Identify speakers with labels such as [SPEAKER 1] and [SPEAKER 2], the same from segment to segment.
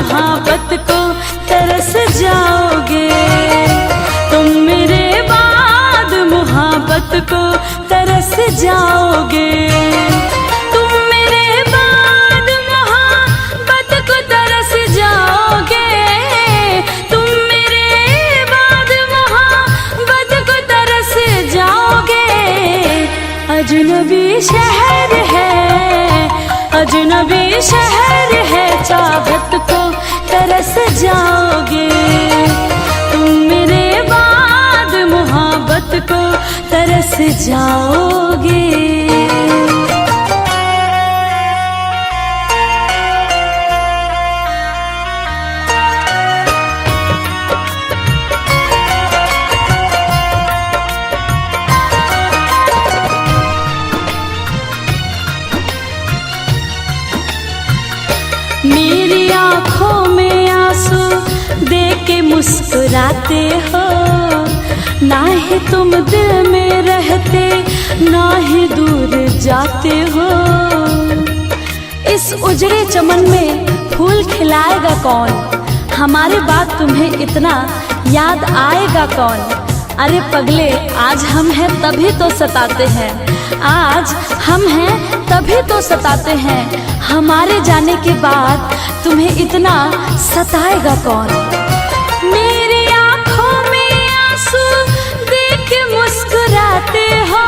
[SPEAKER 1] मोहब्बत को तरस जाओगे। तुम मेरे बाद मोहब्बत को तरस जाओगे। तुम मेरे बाद मोहब्बत को तरस जाओगे। तुम मेरे बाद मोहब्बत को तरस जाओगे। अजनबी शहर है, अजनबी शहर है, चाहत को तरस जाओगे। तुम मेरे बाद मोहब्बत को तरस जाओगे। मेरी आँखों में आंसू देख के मुस्कुराते हो। ना ही तुम दिल में रहते, ना ही दूर जाते हो। इस उजड़े चमन में फूल खिलाएगा कौन? हमारे बाद तुम्हें इतना याद आएगा कौन? अरे पगले, आज हम हैं तभी तो सताते हैं। आज हम हैं तभी तो सताते हैं। हमारे जाने के बाद तुम्हें इतना सताएगा कौन? मेरी आँखों में आंसू देख मुस्कुराते हो।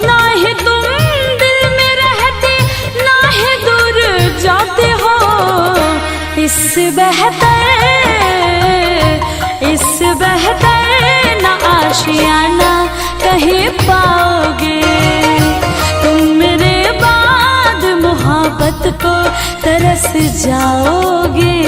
[SPEAKER 1] ना ही तुम दिल में रहते, ना ही दूर जाते हो। इससे बेहतर ना आशियाना कहीं पाओगे। तुम मेरे बाद मोहब्बत को तरस जाओगे।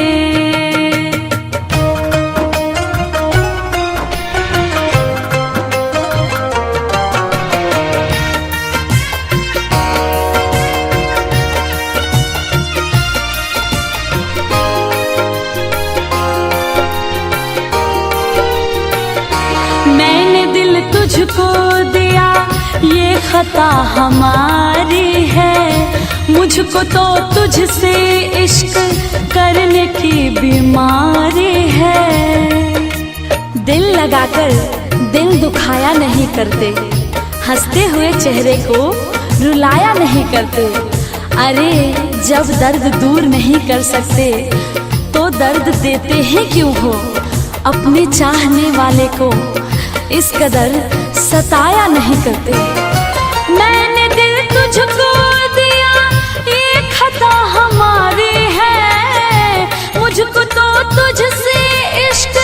[SPEAKER 1] मैंने दिल तुझको दिया, ये खता हमारी है। मुझको तो तुझसे इश्क करने की बीमारी है। दिल लगाकर दिल दुखाया नहीं करते, हंसते हुए चेहरे को रुलाया नहीं करते। अरे जब दर्द दूर नहीं कर सकते तो दर्द देते हैं क्यों हो? अपने चाहने वाले को इस कदर सताया नहीं करते। मैंने दिल तुझको दिया, ये खता हमारी है। मुझको तो तुझसे इश्क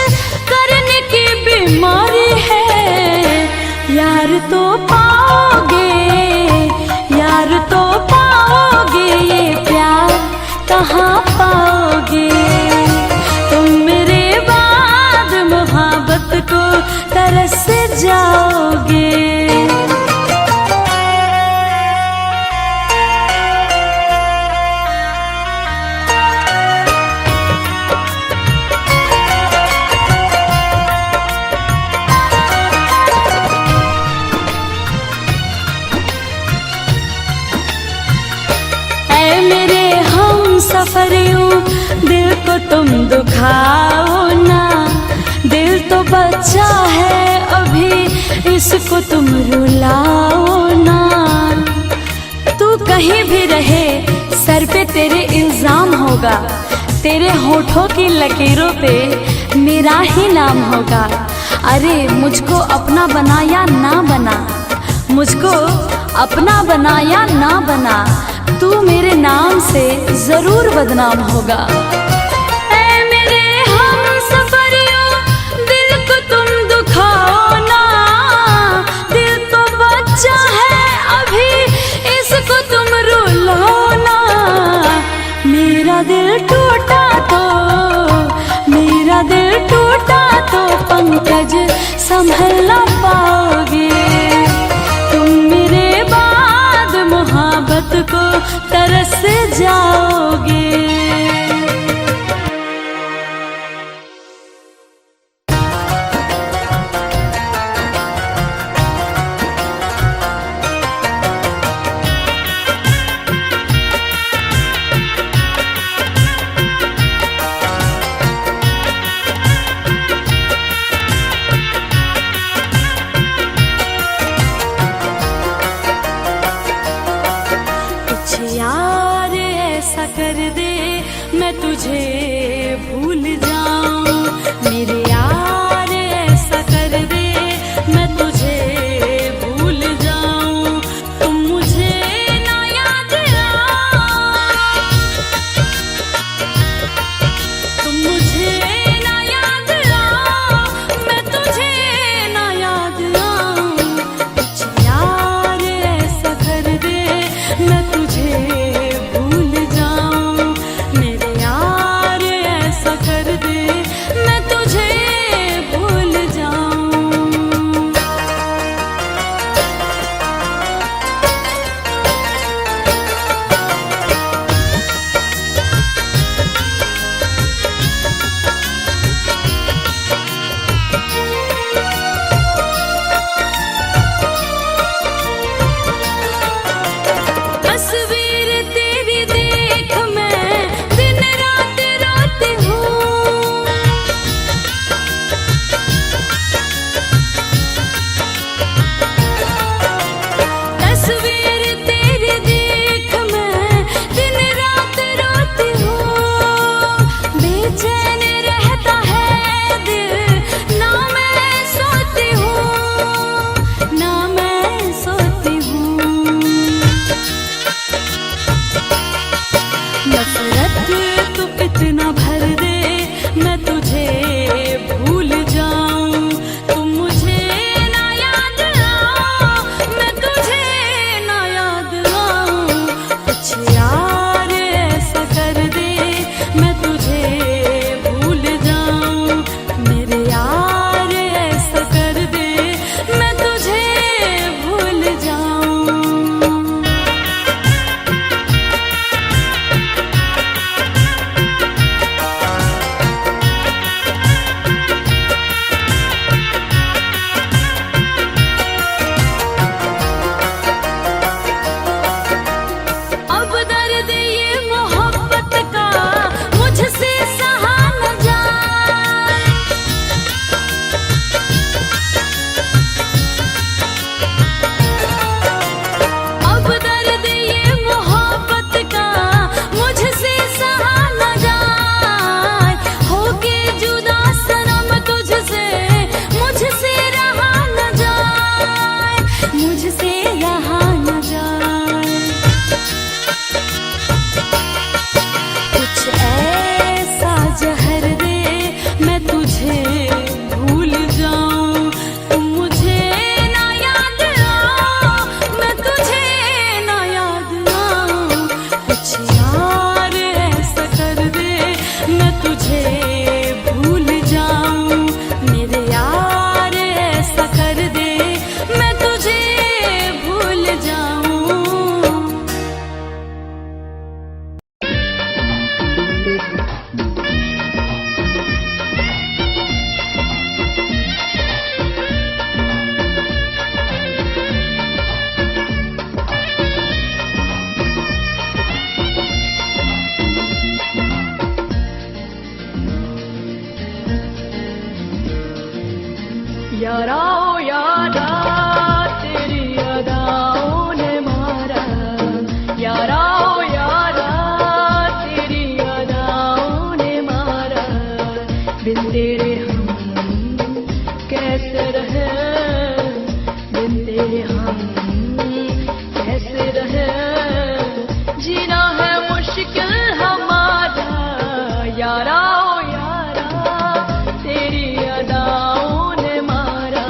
[SPEAKER 1] करने की बीमारी है। यार तो पाओगे, यार तो पाओगे, ये प्यार कहाँ पाओगे? तुम मेरे बाद मोहब्बत को तरस जाओगे। ऐ मेरे हम सफरियों, दिल को तुम दुखाओ ना। दिल तो बच्चा है अभी, इसको तुम रुलाओ ना। तू कहीं भी रहे, सर पे तेरे इल्जाम होगा। तेरे होठों की लकीरों पे मेरा ही नाम होगा। अरे मुझको अपना बना या ना बना, मुझको अपना बना या ना बना, तू मेरे नाम से जरूर बदनाम होगा। पंकज संभल ना पाओगे, तुम मेरे बाद मोहब्बत को तरस जाओगे। कर दे मैं तुझे भूल जाऊं, मेरे यार ऐसा कर दे मैं तुझे भूल जाऊं, तुम मुझे ना याद आओ, तुम मुझे ना याद आओ, मैं तुझे ना याद आऊं, कुछ यार ऐसा कर दे मैं तुझे भूल जाऊं, मेरे यार ऐसा कर दे मैं तुझे भूल जाऊं। तस्वीर तेरी देख मैं दिन रात रोती हूँ, तस्वीर तेरी देख मैं दिन रात रोती हूँ, बेचैन रहता है दिल ना मैं सोती हूँ, ना मैं सोती हूँ, नफरत तू इतना भर दे मैं तुझे भूल जाऊं, तुम मुझे ना याद आओ, मैं तुझे ना याद आऊं, कुछ यार ऐसा कर दे मैं तुझे भूल जाऊं, मेरे यार ऐसा कर दे मैं तुझे भूल जाऊं। अब दर्द ये मोहब्बत का मुझसे सहा न जाए, अब दर्द ये मोहब्बत का मुझसे सहा न जाए, होके जुदा सनम तुझसे मुझसे रहा न जाए, मुझसे रहा न जाए, कुछ ऐसा जहर दे मैं तुझे भूल जाऊं, तुम मुझे ना याद आओ, मैं तुझे ना याद आऊं, कुछ यार ऐसा कर दे मैं तुझे भूल जाऊं, मेरे यार ऐसा कर दे मैं तुझे भूल जाऊं। यारा ओ यारा तेरी अदाओं ने मारा, यारा ओ यारा तेरी अदाओं ने मारा, बिन तेरे हम कैसे रहे, बिन तेरे हम कैसे रहे, जीना है मुश्किल हमारा, यारा ओ यारा तेरी अदाओं ने मारा।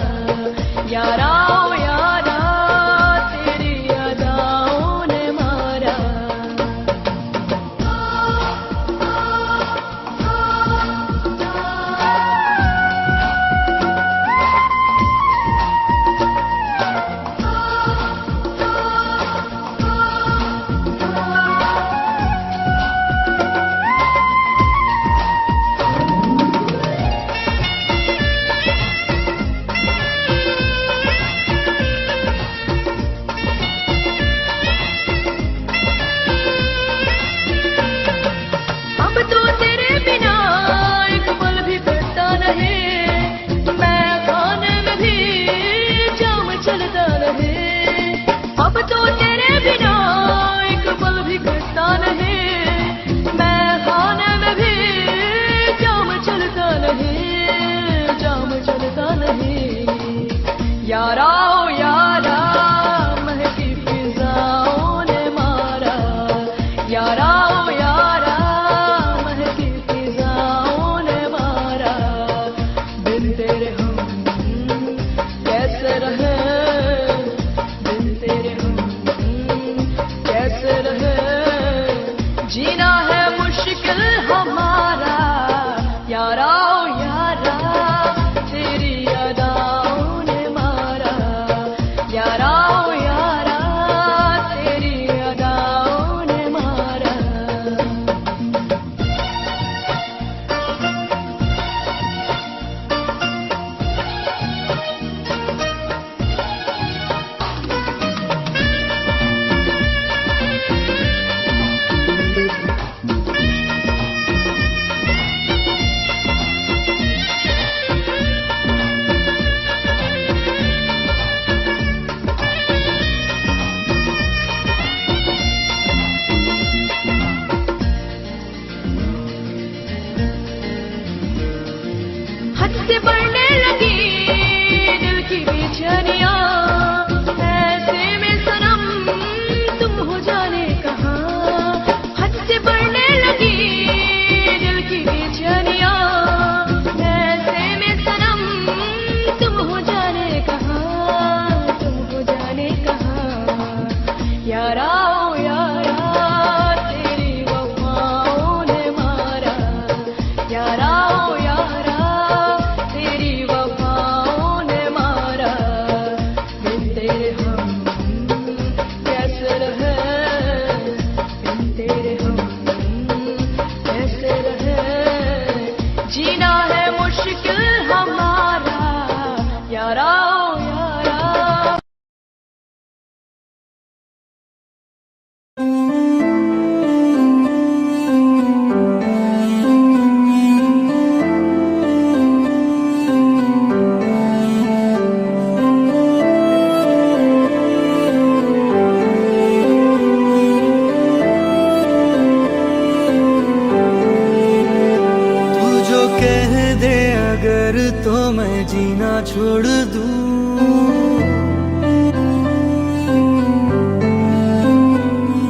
[SPEAKER 2] तो मैं जीना छोड़ दूं,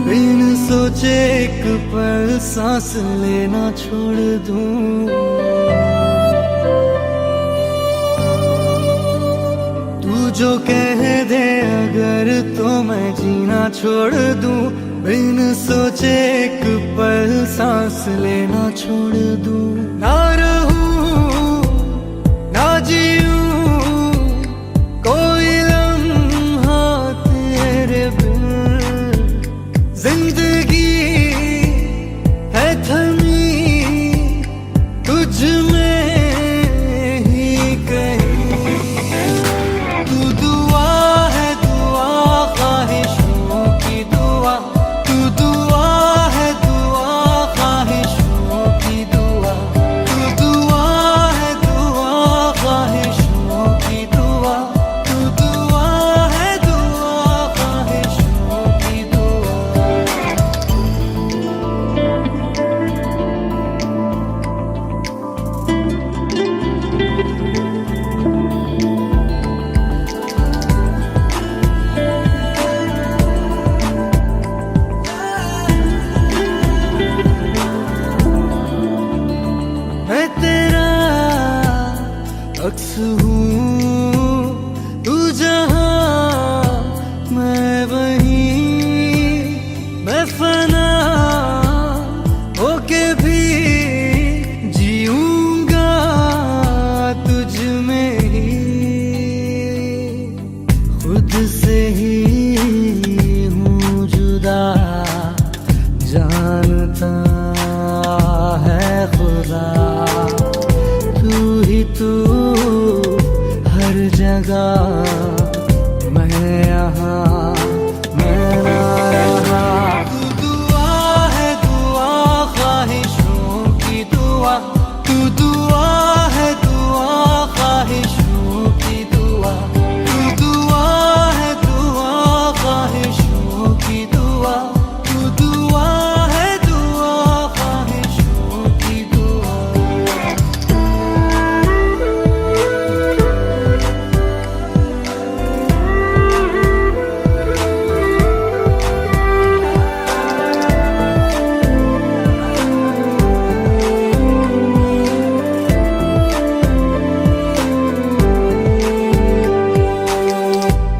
[SPEAKER 2] बिन सोचे एक पल सांस लेना छोड़ दूं। तू जो कह दे अगर तो मैं जीना छोड़ दूं, बिन सोचे एक पल सांस लेना छोड़ दूं। ना रहूं ना जीऊं कोई लम्हा तेरे बिन, जिंदगी है थमी तुझ में ही कहीं। तू दुआ है दुआ ख्वाहिशों की दुआ, तू दुआ है दुआ ख्वाहिशों की दुआ, तू दुआ है दुआ ख्वाहिशों की दुआ, तू दुआ है दुआ ख्वाहिशों की दुआ। मैं तेरा अक्स हूँ, तू जहाँ मैं वहीं, मैं फना होके भी जीऊंगा तुझ में ही। खुद से ही हूँ जुदा, जानता है खुदा, तू ही तू हर जगह, मैं यहाँ मैं ना रहा। तू दुआ है दुआ ख्वाहिशों की दुआ, तू दुआ है दुआ ख्वाहिशों की दुआ, तू दुआ है दुआ ख्वाहिशों की दुआ, तू दुआ है दुआ ख्वाहिशों की दुआ।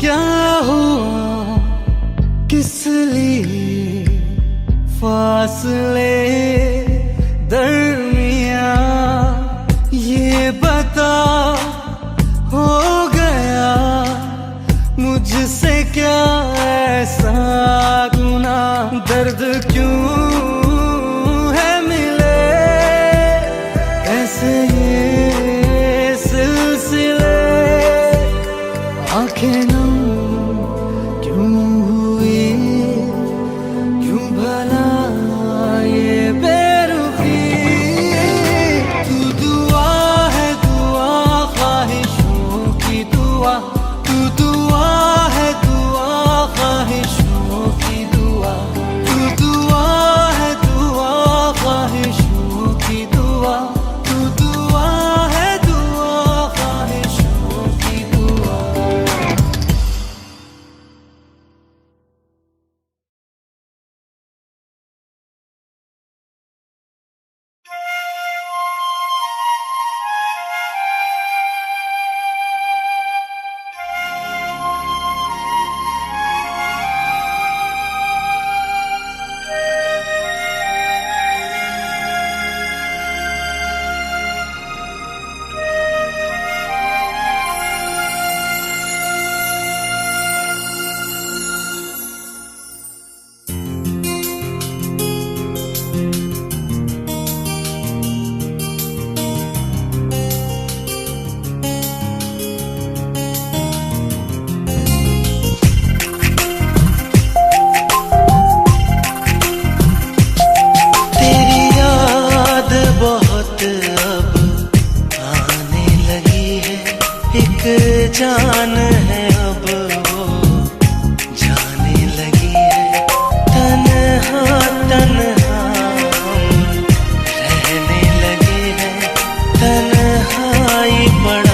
[SPEAKER 2] क्या हुआ किस लिए फासले दरमिया, ये बता हो गया मुझसे क्या ऐसा गुनाह, दर्द क्यों है मिले ऐसे ये सिलसिले, आंखें नम क्यों हुई, क्यों भला ये बेरुखी। तू दुआ है दुआ ख्वाहिशों की दुआ, तू दुआ है दुआ ख्वाहिशों की दुआ, तू दुआ है दुआ ख्वाहिशों की दुआ, तू दुआ है दुआ ख्वाहिशों की दुआ। जान है अब वो जाने लगी है, तन्हा तन्हा हम रहने लगे हैं, तन्हाई पड़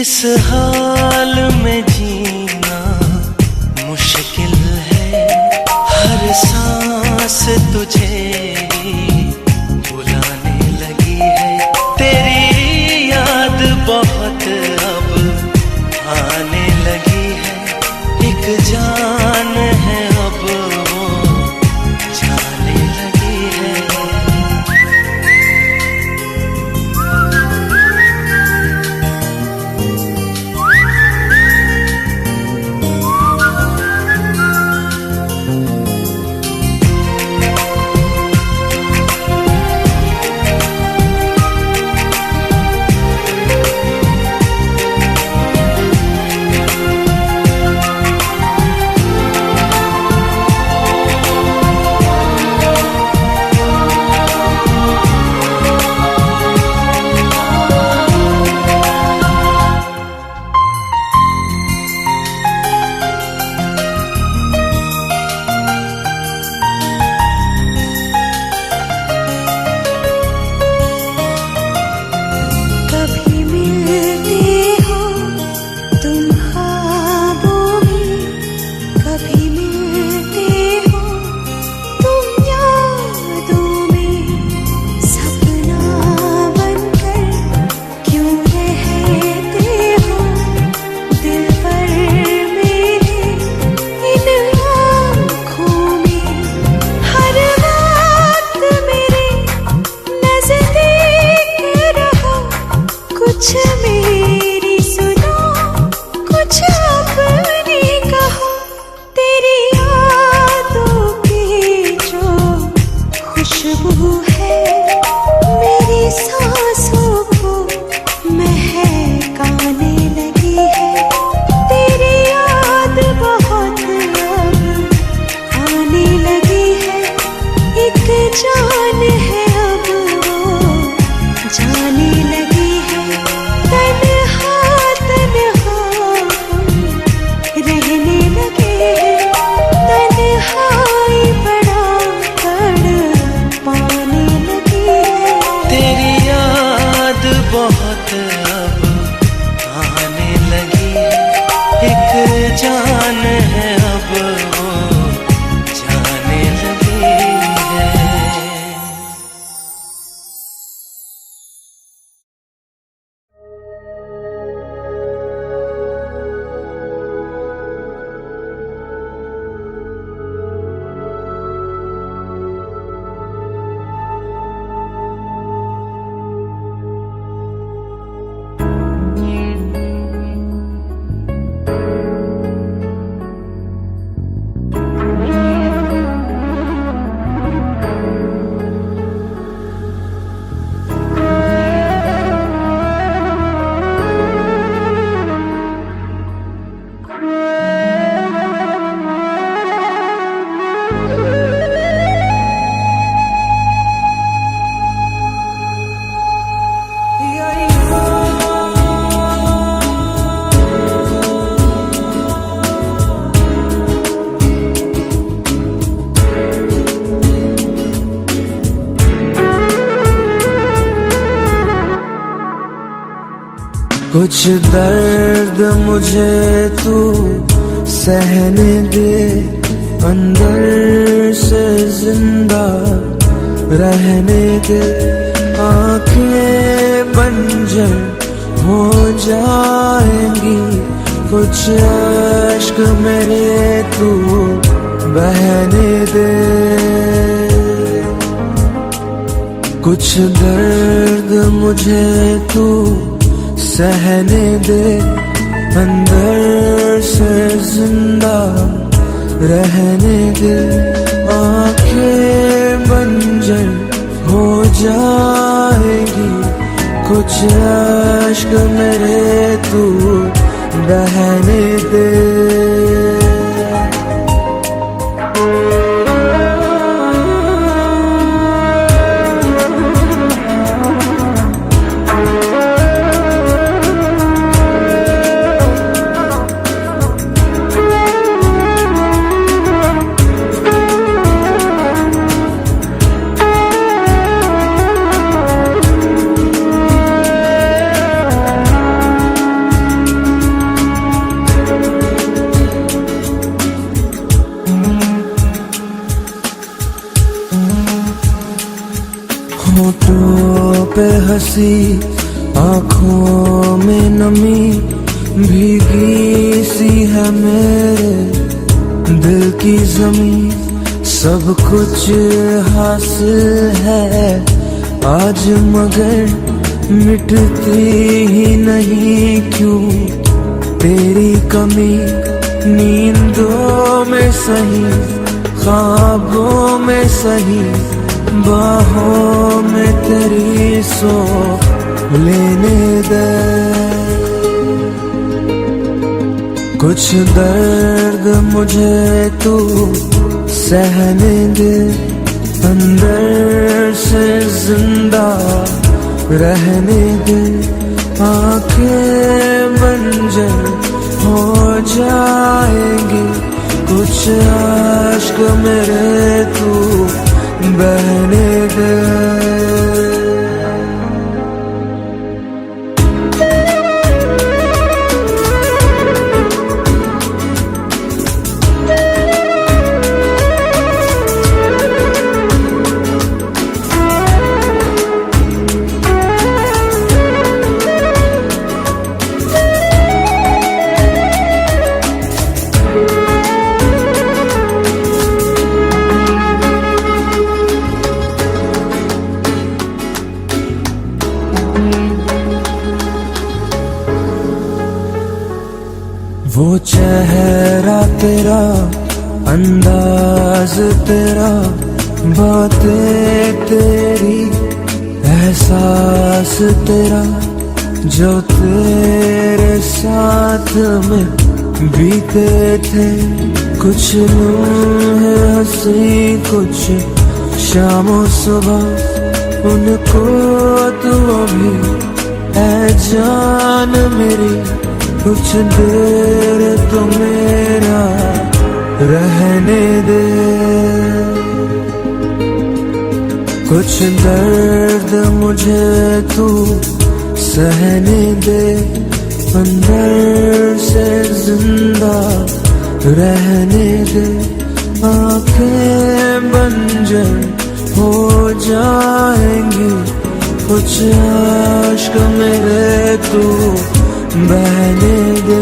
[SPEAKER 2] इस हाल में जीना मुश्किल है, हर सांस तुझे बुलाने लगी है। तेरी याद बहुत अब आने लगी है, एक जान है अब वो जाने लगी है।
[SPEAKER 3] कुछ दर्द मुझे तू सहने दे, अंदर से जिंदा रहने दे। आंखें बंजर हो जाएंगी, कुछ अश्क मेरे तू बहने दे। कुछ दर्द मुझे तू सहने दे, अंदर से जिंदा रहने दे। आंखें बंजर हो जाएगी, कुछ अश्क मेरे तू बहने दे। होठों पे हंसी, आँखों में नमी, भीगी सी है मेरे दिल की जमीन। सब कुछ हासिल है आज मगर मिटती ही नहीं क्यों तेरी कमी। नींदों में सही, ख्वाबों में सही, बाहों में तेरी सो लेने दे। कुछ दर्द मुझे तू सहने दे, अंदर से जिंदा रहने दे। आंखें बंजर हो जाएंगी, कुछ आश्क मेरे तू बहने दे। वो चेहरा तेरा, अंदाज तेरा, बातें तेरी, एहसास तेरा, जो तेरे साथ में बीते थे। कुछ लम्हे हंसी, कुछ शामों सुबह, उनको तू अभी ऐ जान मेरी कुछ देर तो मेरा रहने दे। कुछ दर्द मुझे तू सहने दे, अंदर से जिंदा रहने दे। आंखें बंजर हो जाएंगी, कुछ आश्क मेरे तू बहने दे।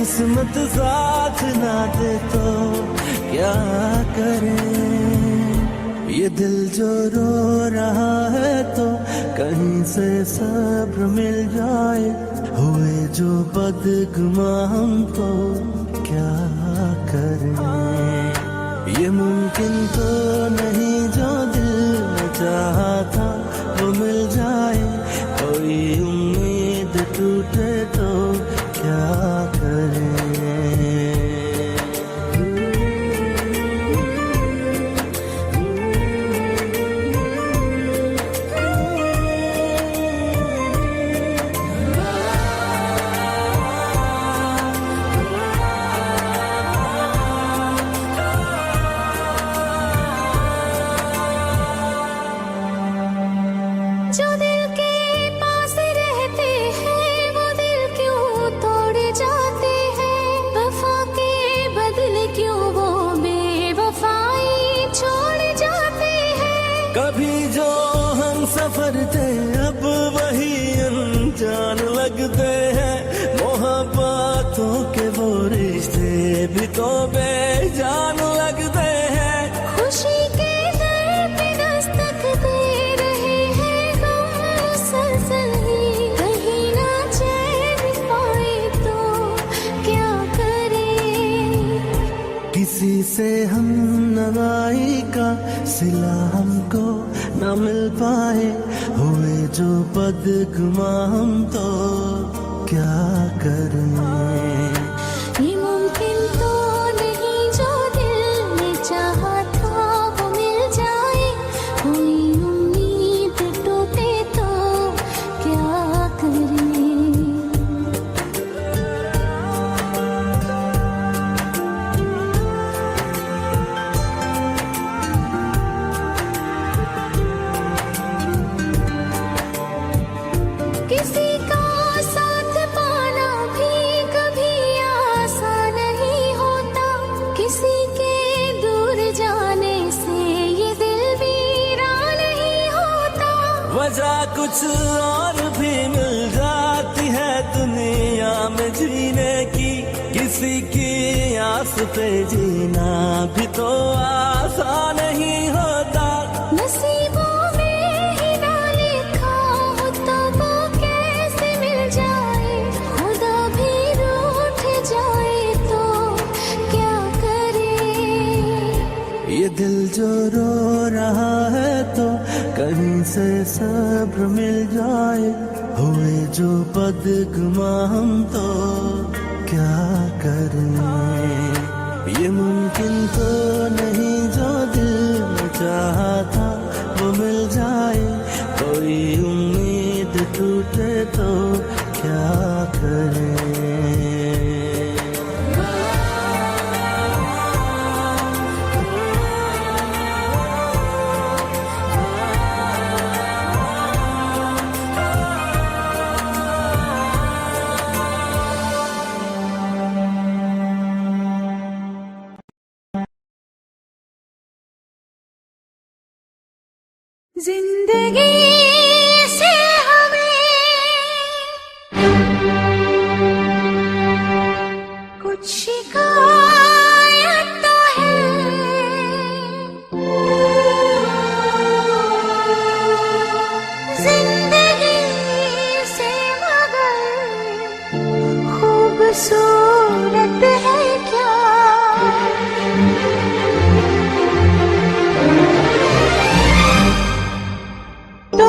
[SPEAKER 3] किस्मत साथ ना दे तो क्या करें। ये दिल जो रो रहा है तो कहीं से सब्र मिल जाए, हुए जो बदगुमा हम तो क्या करें। ये मुमकिन तो नहीं जो दिल में चाहा था वो मिल जाए, कोई उम्मीद टूटे तो क्या करें।
[SPEAKER 4] जो दिल के पास रहते हैं वो दिल क्यों तोड़ जाते हैं, वफा के बदले क्यों वो बेवफाई छोड़ जाते हैं।
[SPEAKER 3] कभी जो हम सफर थे अब वही अनजान लगते हैं, मोहब्बतों के वो रिश्ते भी तो बेजान लगते हैं।
[SPEAKER 4] खुशी के दर पे दस्तक दे रहे हैं गम मुसलसल ही, कहीं ना चैन पाए तो क्या करें।
[SPEAKER 3] किसी से हम नवाई का सिला हमको न मिल पाए, हुए जो बदगुमा हम तो क्या करें।
[SPEAKER 4] ये मुमकिन तो नहीं जो दिल में चाहा था वो मिल जाए, कोई उम्मीद टूटे तो क्या करें। किसी का साथ पाना भी कभी आसान नहीं होता, किसी के दूर जाने से ये दिल वीरान नहीं होता।
[SPEAKER 3] वजह कुछ और भी मिल जाती है दुनिया में जीने की, किसी की आस पे जीना भी तो आसान नहीं होता।
[SPEAKER 4] नसीबों में ही ना लिखा हो तो वो कैसे मिल जाए, खुदा भी रूठ जाए तो क्या करे।
[SPEAKER 3] ये दिल जो रो रहा है तो कहीं से सब्र मिल जाए, हुए जो बदगुमा हम तो क्या करें। ये मुमकिन तो नहीं जो दिल में चाहा था वो मिल जाए, कोई उम्मीद टूटे तो क्या करें।
[SPEAKER 4] जिंदगी से हमें कुछ शिकायत तो है, जिंदगी से मगर खूबसूरत है क्या। तो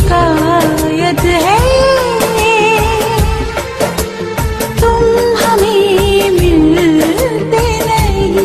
[SPEAKER 4] शिकायत है तुम हमें मिलते नहीं।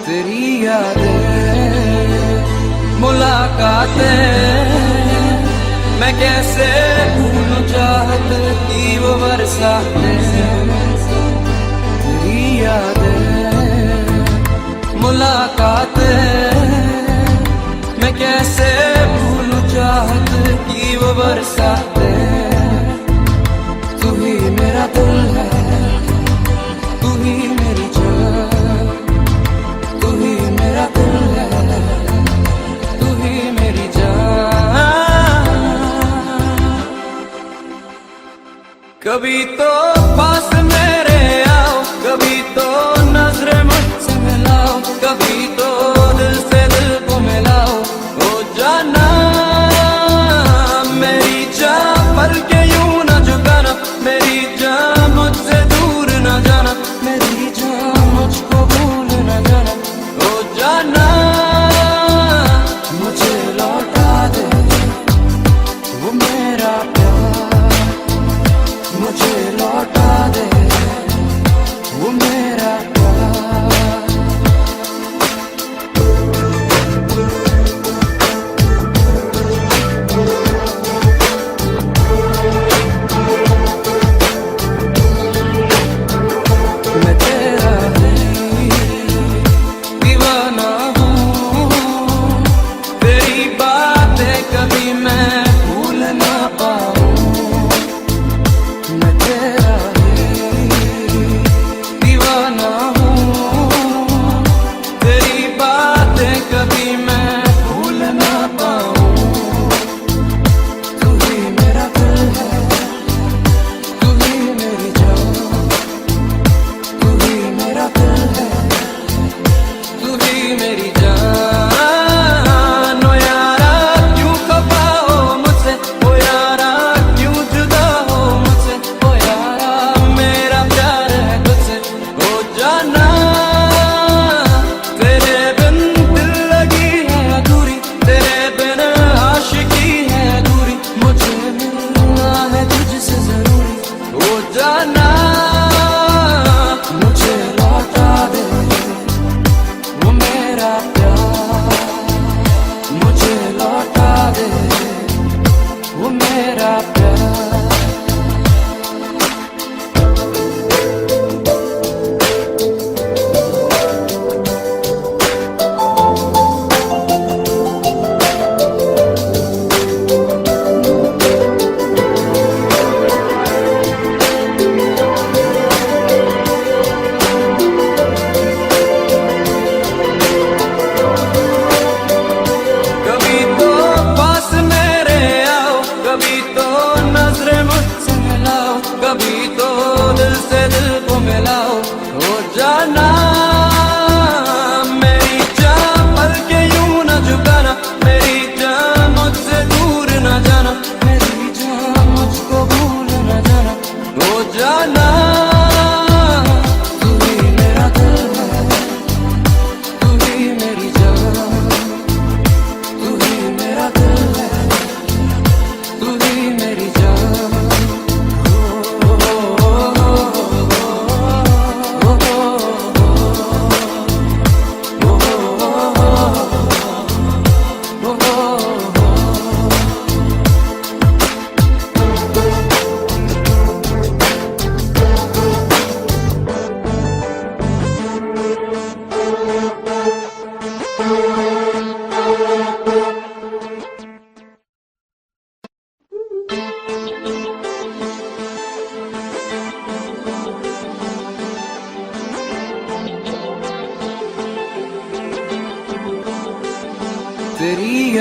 [SPEAKER 5] तेरी यादें मुलाकातें मैं कैसे भूलूं चाहत की वो बरसातें। तेरी यादें मुलाकातें मैं कैसे भूलूं चाहत की वो बरसातें। तू ही मेरा दिल है, तू ही मेरी जान, तू ही मेरा दिल है, तू ही मेरी जान। कभी तो पास मेरे आओ, कभी तो नजरें मुझसे मिलाओ, कभी तो दिल से दिल को मिलाओ। ओ जाना मेरी जान पल के यूं न झुकाना, मेरी जान मुझसे दूर न जाना, मेरी जान मुझको भूल न जाना। ओ जाना मुझे लौटा दे वो मेरा प्यार, मुझे लौटा दे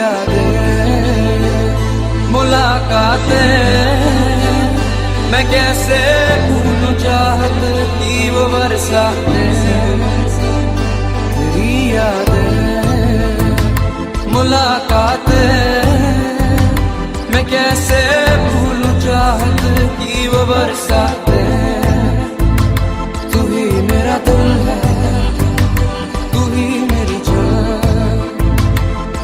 [SPEAKER 5] यादें, मुलाकातें, मैं कैसे भूलूं चाहत की वो बरसातें, तेरी यादें, मुलाकातें, मैं कैसे भूलूं चाहत की वो बरसातें। तू ही मेरा दिल है, तू ही मेरी जान,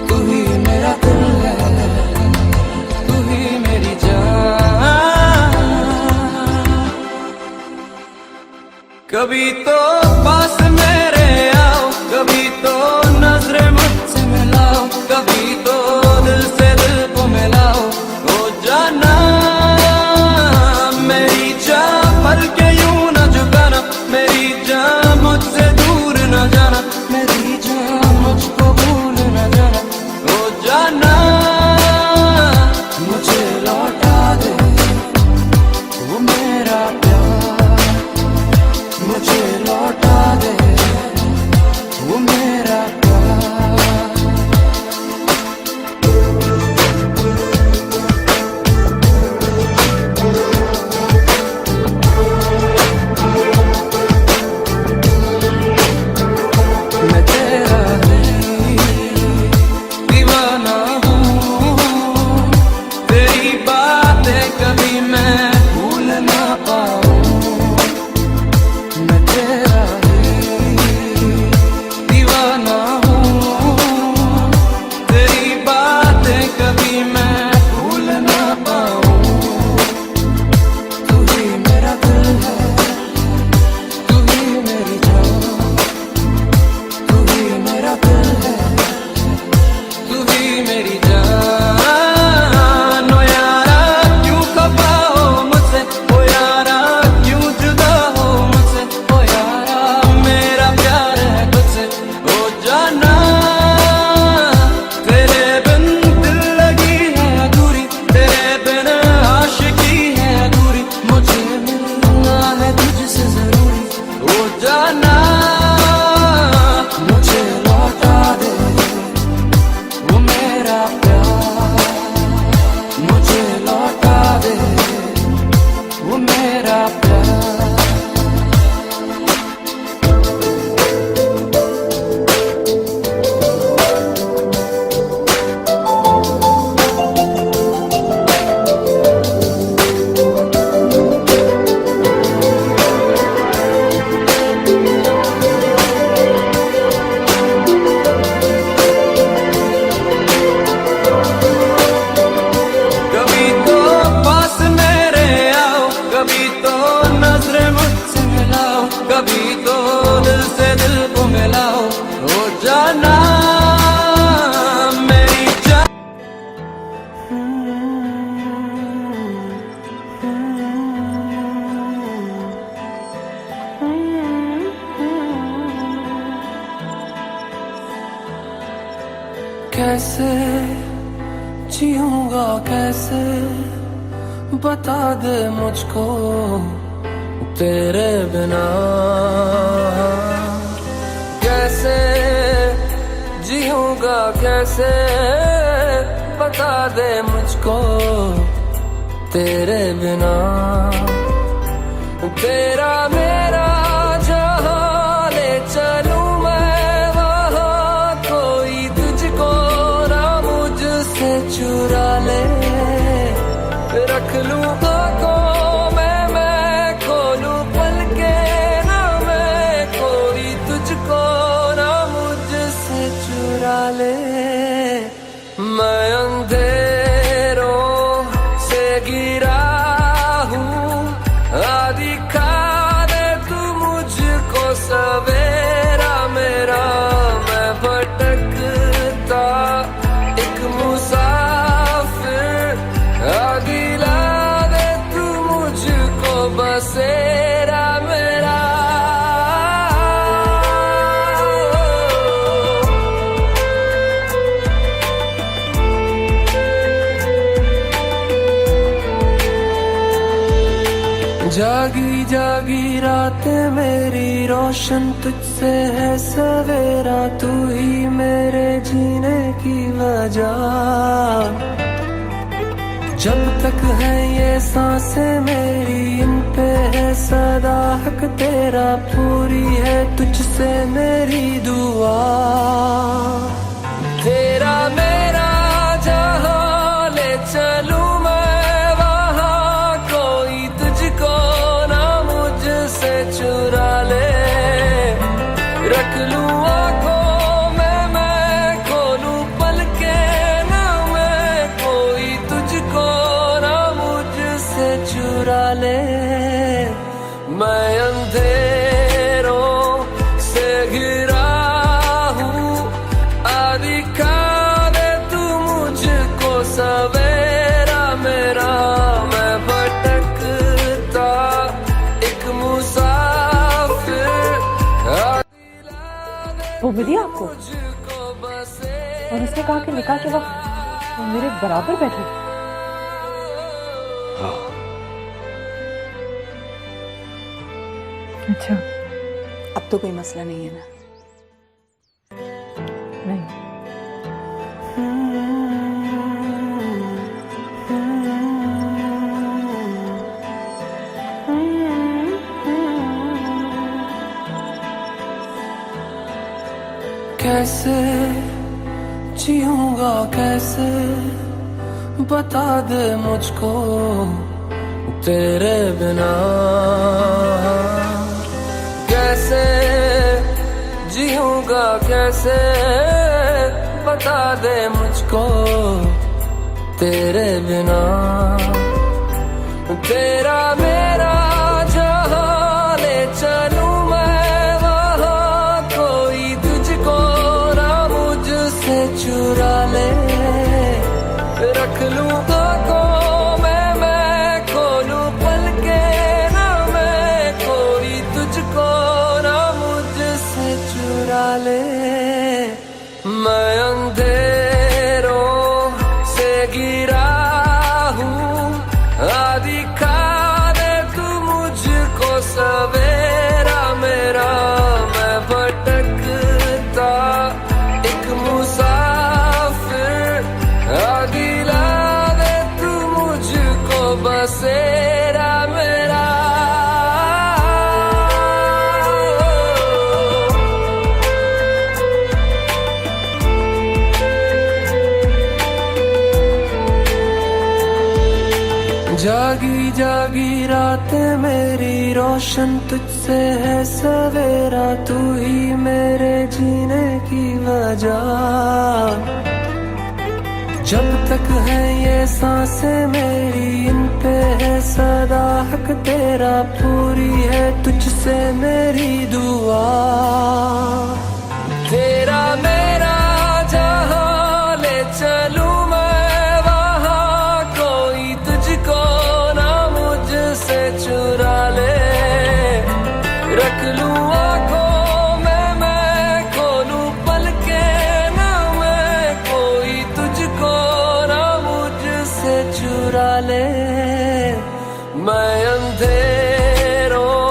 [SPEAKER 5] तू ही मेरा दिल है, तू ही मेरी जान। कभी तो पास मेरे आओ, कभी तो नजरें मुझसे मिलाओ, कभी तो दिल से दिल को मिलाओ। ओ जाना मेरी जान, पल के यूं न झुकाना, मेरी जान मुझसे दूर न जाना, मेरी जान मुझको भूल न जाना। ओ जाना मुझे लौटा दे वो मेरा प्यार, मुझे लौटा दे वो मेरा प्यार। मैं तेरा दीवाना हूँ, तेरी बातें कभी मैं भूल ना पाऊँ। मैं तेरा दीवाना हूँ, तेरी बातें कभी मैं भूल ना पाऊँ। तू ही मेरा दिल है, तू ही मेरी जान, तू ही मेरा दिल है, तू ही मेरी जान। ओ यारा क्यों खफा हो मुझसे, ओ यारा क्यों जुदा हो मुझसे, ओ यारा मेरा प्यार है तुझसे। ओ जाना तेरे बिन दिल लगी है अधूरी, तेरे बिन आशिकी है अधूरी, मुझे मिलना है तुझसे जरूरी। ओ जाना मुझे लौटा दे वो मेरा प्यार, मुझे लौटा दे वो मेरा प्यार। कभी तो पास मेरे आओ, कभी तो नजरें मुझसे मिलाओ, कभी तो दिल से दिल को मिलाओ। हो जाना मेरी जान। कैसे जीऊंगा कैसे, बता दे मुझको तेरे बिना। कैसे जीऊंगा कैसे, बता दे मुझको तेरे बिना। तेरा मेरा जहां ले चलूं मैं वहां, कोई तुझको ना मुझसे चुरा ले। रख लूं आंखों में मैं खोलूं पलके ना मैं, कोई तुझको ना मुझसे चुरा ले। मैं अंधेरों से गिरा हूँ, आदि खा दे तू मुझको सवेरा मेरा। मैं भटकता एक मुसाफिर, आदि ला दे तू मुझको बसेरा मेरा। जागी जागी रातें मेरी रोशन तुझसे है सवेरा, तू ही मेरे जीने की वजह। जब तक है ये सांसें मेरी, इन पे है सदा हक तेरा, पूरी है तुझसे मेरी दुआ। तेरा मेरा जहां ले चलूं मैं वहां, कोई तुझको ना मुझसे चुरा ले। रख लूं आंखों में मैं खोलूं पलके ना मैं, कोई तुझको ना मुझसे चुरा ले। मैं अंधेरों से घिरा हूँ, दिखा दे तू मुझको सवेरा मेरा। मैं भटकता एक मुसाफिर,
[SPEAKER 6] वो मिली आपको?
[SPEAKER 5] मुझको बसे।
[SPEAKER 6] और उसने कहा कि निकाह के वक्त वो मेरे बराबर बैठे। अच्छा,
[SPEAKER 7] अब तो कोई मसला नहीं है ना?
[SPEAKER 6] नहीं।
[SPEAKER 5] कैसे जीऊंगा कैसे, बता दे मुझको तेरे बिना। कैसे जीऊंगा कैसे, बता दे मुझको तेरे बिना। तेरा मेरा जहां ले चलूं मैं वहां, कोई तुझको ना मुझसे चुरा ले। रख लूं आंखों में मैं खोलूं पलके ना मैं, कोई तुझको ना मुझसे चुरा ले। मैं अंधेरों से गिरा हूँ, दिखा दे तू मुझको सवेरा मेरा। मैं भटकता एक मुसाफिर, दिला दे तू मुझको बसेरा मेरा। जागी जागी रातें मेरी रोशन तुझसे है सवेरा, तू ही मेरे जीने की वजह। जब तक है ये सांसें मेरी, इन पे है सदा हक तेरा, पूरी है तुझसे मेरी दुआ। तेरा मेरा जहां ले चलूं मैं वहां, कोई तुझको ना मुझसे चुरा ले। रख लूं आंखों में मैं खोलूं पलके ना मैं, कोई तुझको ना मुझसे चुरा ले। मैं अंधेरों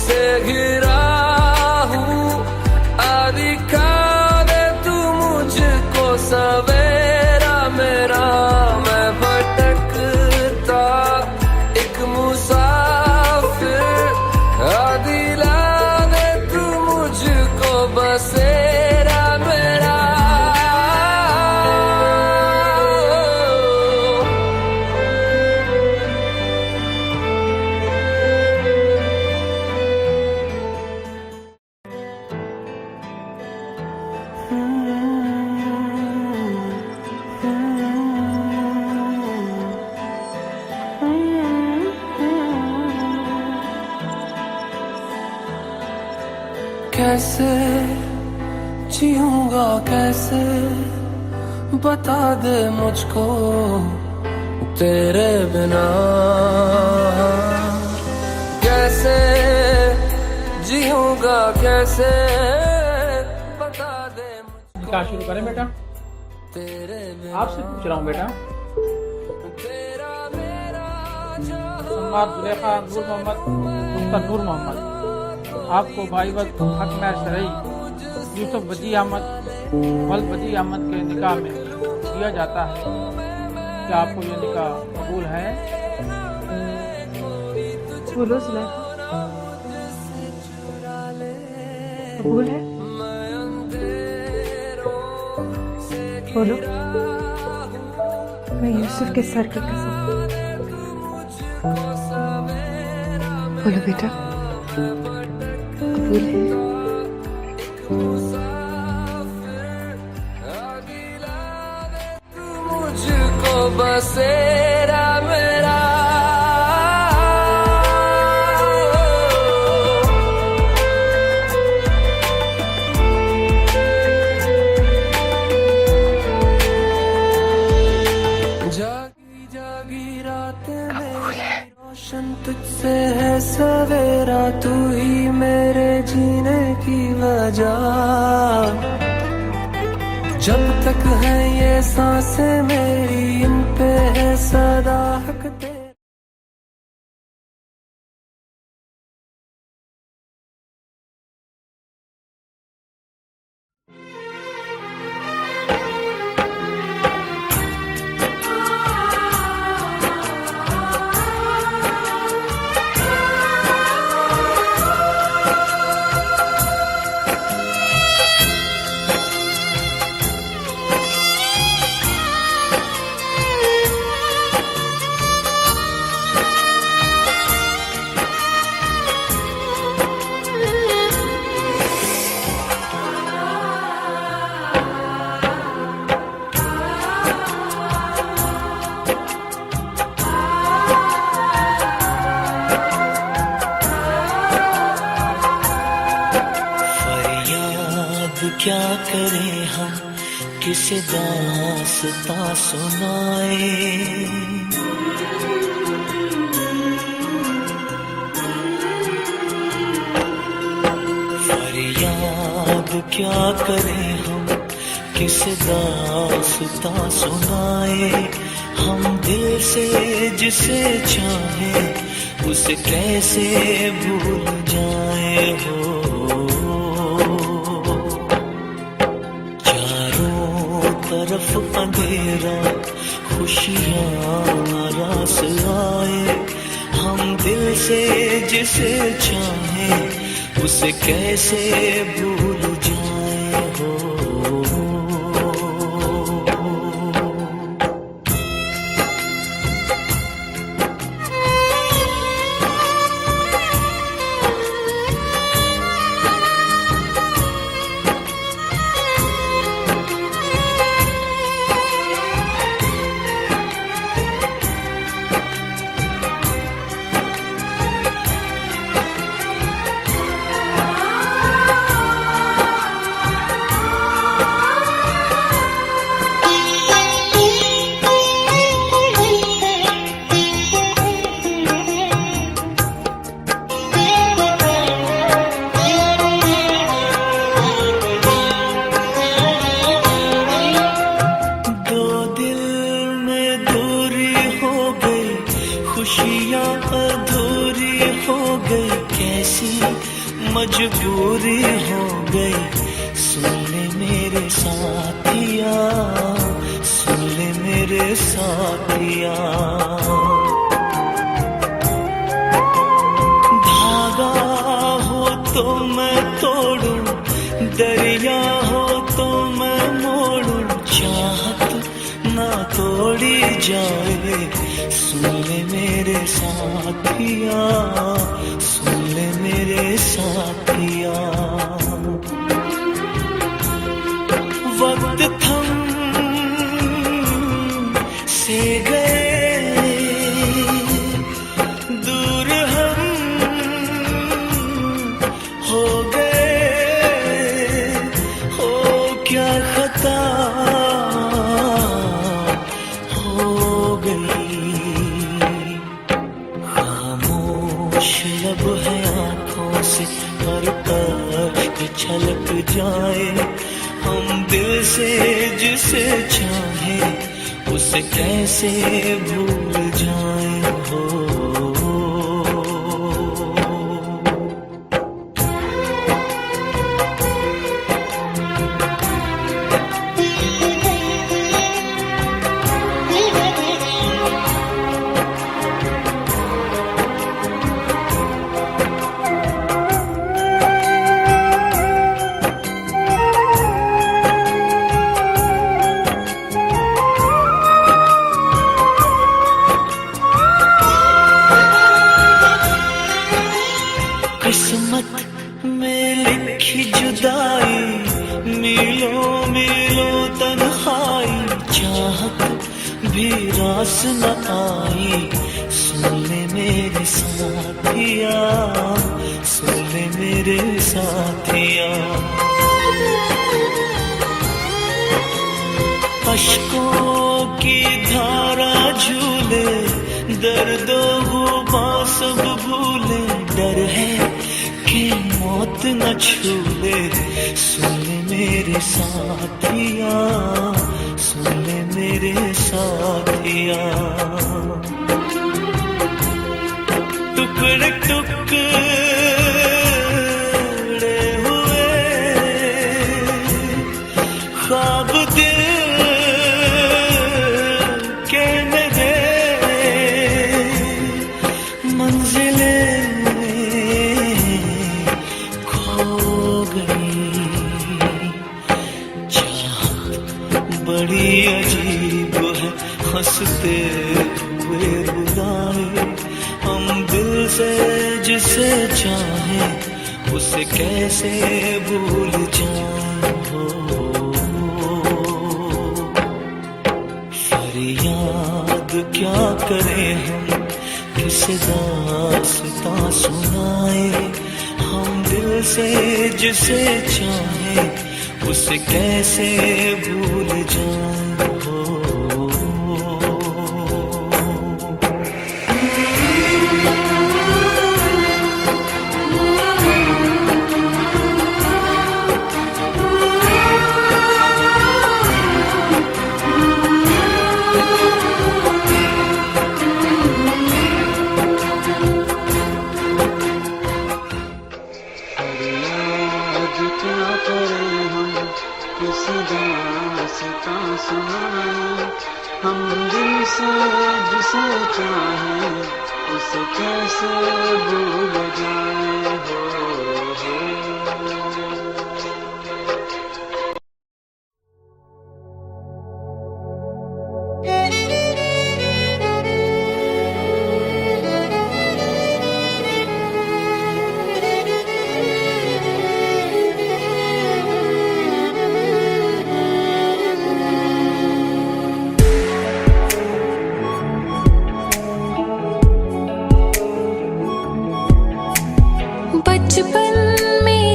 [SPEAKER 5] से घिरा हूँ, दिखा दे तू मुझको सवेरा मेरा। मैं भटकता एक मुसाफिर, दिला दे तू मुझको बसेरा मेरा। कैसे जीऊंगा कैसे, बता दे मुझको तेरे बिना। कैसे जीऊंगा कैसे, बता दे मुझको
[SPEAKER 8] क्या शुरू करें बेटा?
[SPEAKER 5] तेरे बिना।
[SPEAKER 8] आपसे पूछ रहा हूँ बेटा।
[SPEAKER 5] तेरा मेरा जहां
[SPEAKER 8] कुमार जुलेखा नूर मोहम्मद मुख्तार नूर मोहम्मद आपको भाई वक्त हक में शरई यूसुफ वजी अहमद वल्द वजी अहमद के निकाह में दिया जाता है। क्या आपको ये निकाह कबूल है?
[SPEAKER 6] बोलो जुलेखा, कबूल है? बोलो, मैं यूसुफ के सर की कसम। बोलो बेटा, कबूल है?
[SPEAKER 5] मुझको बसेरा मेरा जागी जागी रातें मेरी रोशन तुझसे है सवेरा, तू ही मेरे जीने की वजह। जब तक है ये सांसें मेरी, इन पे है सदा हक तेरा।
[SPEAKER 2] क्या करें हम, किसे दास्तां सुनाए। फरियाद क्या करें हम, किसे दास्तां सुनाए। हम दिल से जिसे चाहे उसे कैसे भूल जाए हो। तरफ अंधेरा खुशियाँ रास आए, हम दिल से जिसे चाहे उसे कैसे भूल जाए हो। खुशियाँ अधूरी हो गई, कैसी मजबूरी हो गई। सुन ले मेरे साथिया, सुन ले मेरे साथिया। धागा हो तो मैं तोड़ूं, दरिया हो तो मैं मोड़ूं, चाहत ना तोड़ी जाए। सुन ले मेरे साथिया, सुन ले मेरे साथिया। वक्त थम से गए, दूर हम हो गए, हो क्या खता लब है आँखों से पर अश्क छलक जाए। हम दिल से जिसे चाहे उसे कैसे भूल जाए हो। भी रास न आई। सुन ले मेरे साथिया, सुन ले मेरे साथिया। अश्कों की धारा झूले, दर्दो गुबां सब भूले। डर है कि मौत न छूले। सुन ले मेरे साथिया, सुन ले मेरे साथिया। टुकड़े टुकड़े हुए ख्वाब दिल के मेरे, मंजिलें खो गई। चाहत बड़ी अजीब है, हंसते हुए बुलाए। हम दिल से जिसे चाहे उसे कैसे भूल जाए। फरियाद क्या करें हम, किस दास्तां सुनाए। हम दिल से जिसे चाहे उसे कैसे भूल जाए।
[SPEAKER 9] हम दिल से जिसे चाहे उसे कैसे भूल जाए हो।
[SPEAKER 4] बचपन में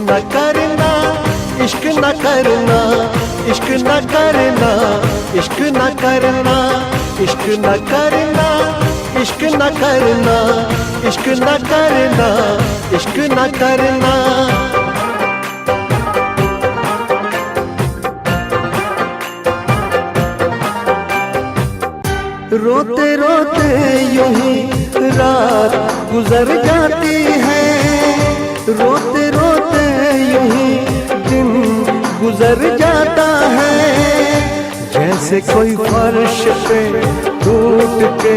[SPEAKER 3] न करना, इश्क न करना, इश्क न करना, इश्क न करना, इश्क न करना, इश्क न करना, इश्क न करना, इश्क न करना। रोते रोते यूं ही रात गुजर जाती है, रोते रोते यूं ही दिन गुजर जाता है। जैसे कोई फर्श पे टूट के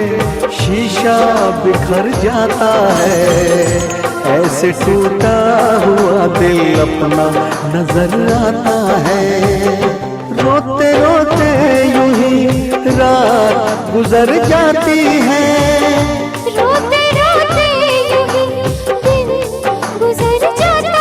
[SPEAKER 3] शीशा बिखर जाता है, ऐसे टूटा हुआ दिल अपना नजर आता है। रोते रोते यूं ही रात गुजर जाती है,
[SPEAKER 4] रोते रोते यूं ही दिन गुजर जाता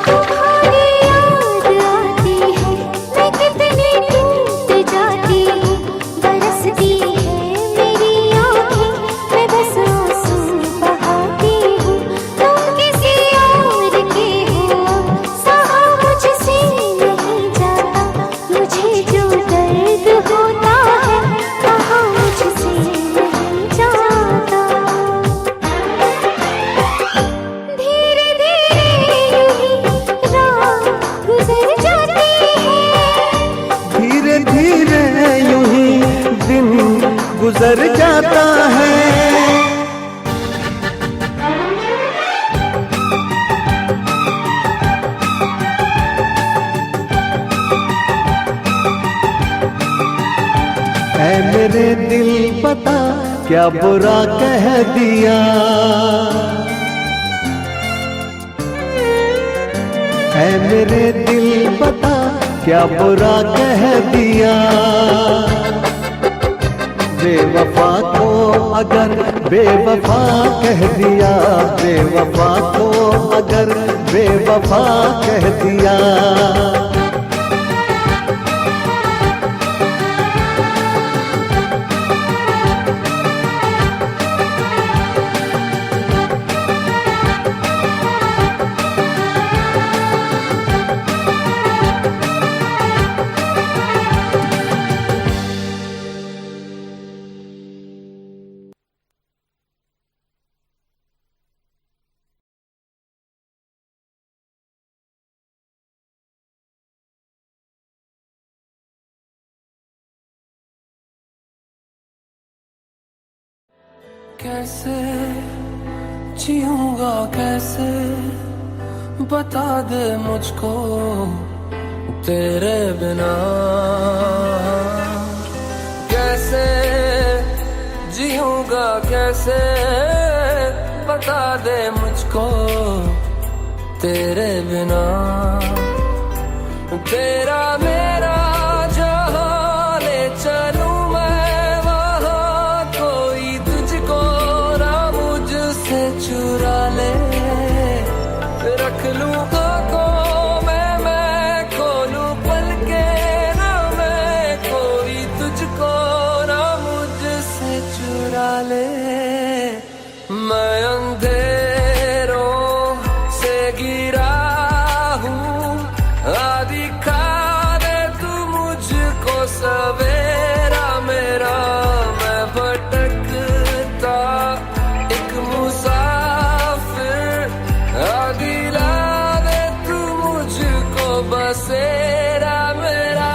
[SPEAKER 4] तुम्हारी याद आती है, मैं कितनी टूट जाती हूँ। बरसती है मेरी आँखें, मैं बस आंसू बहाती हूँ। तुम किसी और के हो, सहा मुझसे नहीं जाता। मुझे जो दर्द होता है, कहा मुझसे नहीं जाता। धीरे धीरे यूं ही रात गुजर जाती है,
[SPEAKER 3] धीरे धीरे यूं ही दिन गुजर जाता है। ऐ मेरे दिल बता क्या बुरा कह दिया, ऐ मेरे दिल बता क्या बुरा कह दिया। बेवफा को अगर बेवफा कह दिया, बेवफा को अगर बेवफा कह दिया।
[SPEAKER 5] कैसे जीऊंगा कैसे, बता दे मुझको तेरे बिना। कैसे जीऊंगा कैसे, बता दे मुझको तेरे बिना। तेरा मेरा जहां ले चलूं मैं वहां, कोई तुझको ना मुझसे चुरा ले। रख लूं आंखों में मैं खोलूं पलके ना मैं, कोई तुझको ना मुझसे चुरा ले। मैं अंधेरों से गिरा हूँ, दिखा दे तू मुझको सवेरा मेरा। मैं भटकता एक मुसाफिर, दिला दे तू मुझको बसेरा मेरा।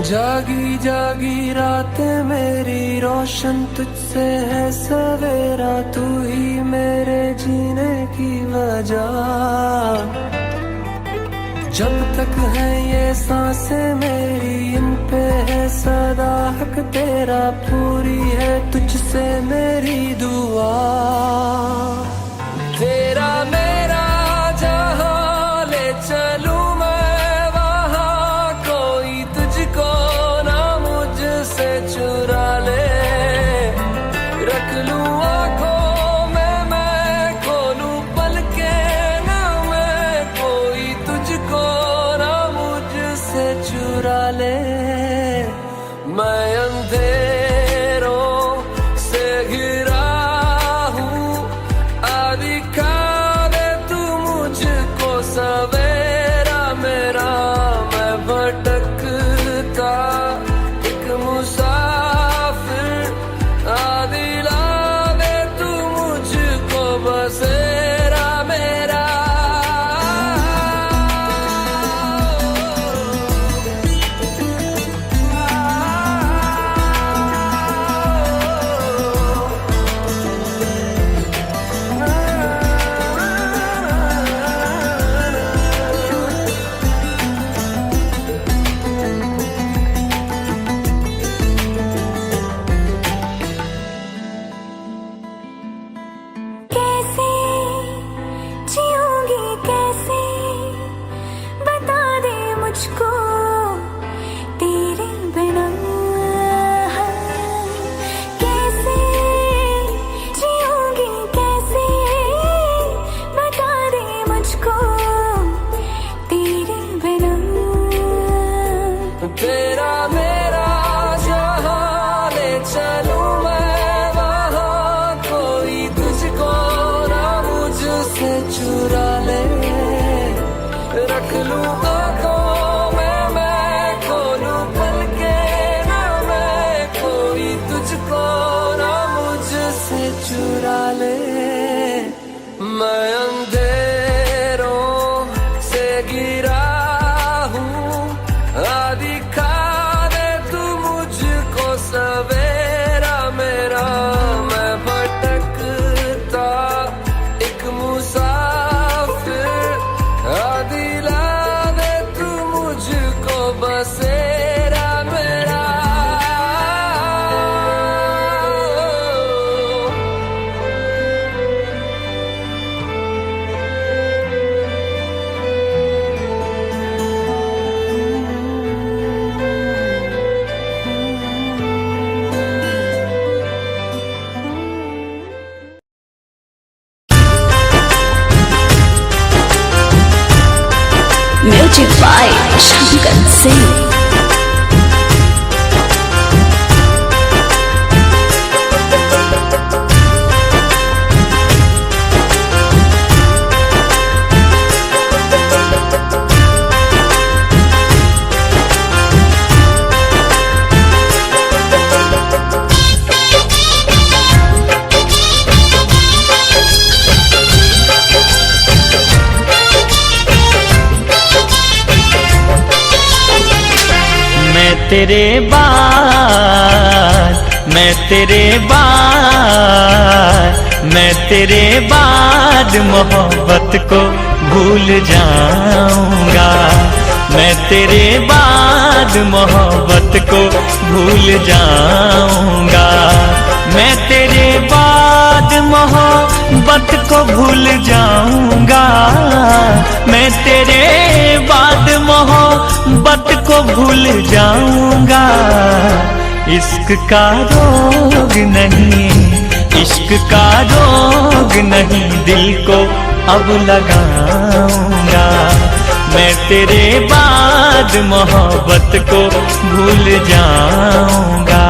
[SPEAKER 5] जागी जागी रातें मेरी रोशन तुझसे है सवेरा, तू ही मेरे जीने की वजह।
[SPEAKER 3] जब तक है ये सांसें मेरी, इन पे है सदा हक तेरा, पूरी है तुझसे मेरी दुआ। तेरा मेरा जहां ले चलूं मैं वहां, कोई तुझको ना मुझसे चुरा ले। रख लूं आंखों में मैं खोलूं पलके ना मैं, कोई तुझको ना मुझसे चुरा ले। मैं अंधेरों से घिरा हूँ, दिखा दे तू मुझको सवेरा मेरा। मैं भटकता एक मुसाफिर, दिला दे तू मुझको बसेरा मेरा।
[SPEAKER 4] कैसे जीऊंगी कैसे, बता दे मुझको तेरे बिना। कैसे जीऊंगी कैसे, बता दे मुझको तेरे बिना।
[SPEAKER 3] तेरा मेरा जहां ले चलूं मैं वहां, कोई तुझको ना मुझसे चुरा ले। रख लूं आंखों में मैं खोलूं पलके ना मैं, कोई तुझको ना मुझसे चुरा ले। मैं अंधेरों से गिरा हूँ, दिखा दे तू मुझको सवेरा मेरा। मैं भटकता एक मुसाफिर, दिला दे तू मुझको बसेरा मेरा।
[SPEAKER 1] Music by Shankar Singh.
[SPEAKER 10] तेरे बाद मैं तेरे बाद मोहब्बत को भूल जाऊंगा। मैं तेरे बाद मोहब्बत को भूल जाऊंगा। मैं तेरे बाद मोहब्बत को भूल जाऊंगा। मैं तेरे बाद मोहब्बत को भूल जाऊंगा। इश्क का रोग नहीं, इश्क का रोग नहीं, दिल को अब लगाऊंगा। मैं तेरे बाद मोहब्बत को भूल जाऊंगा।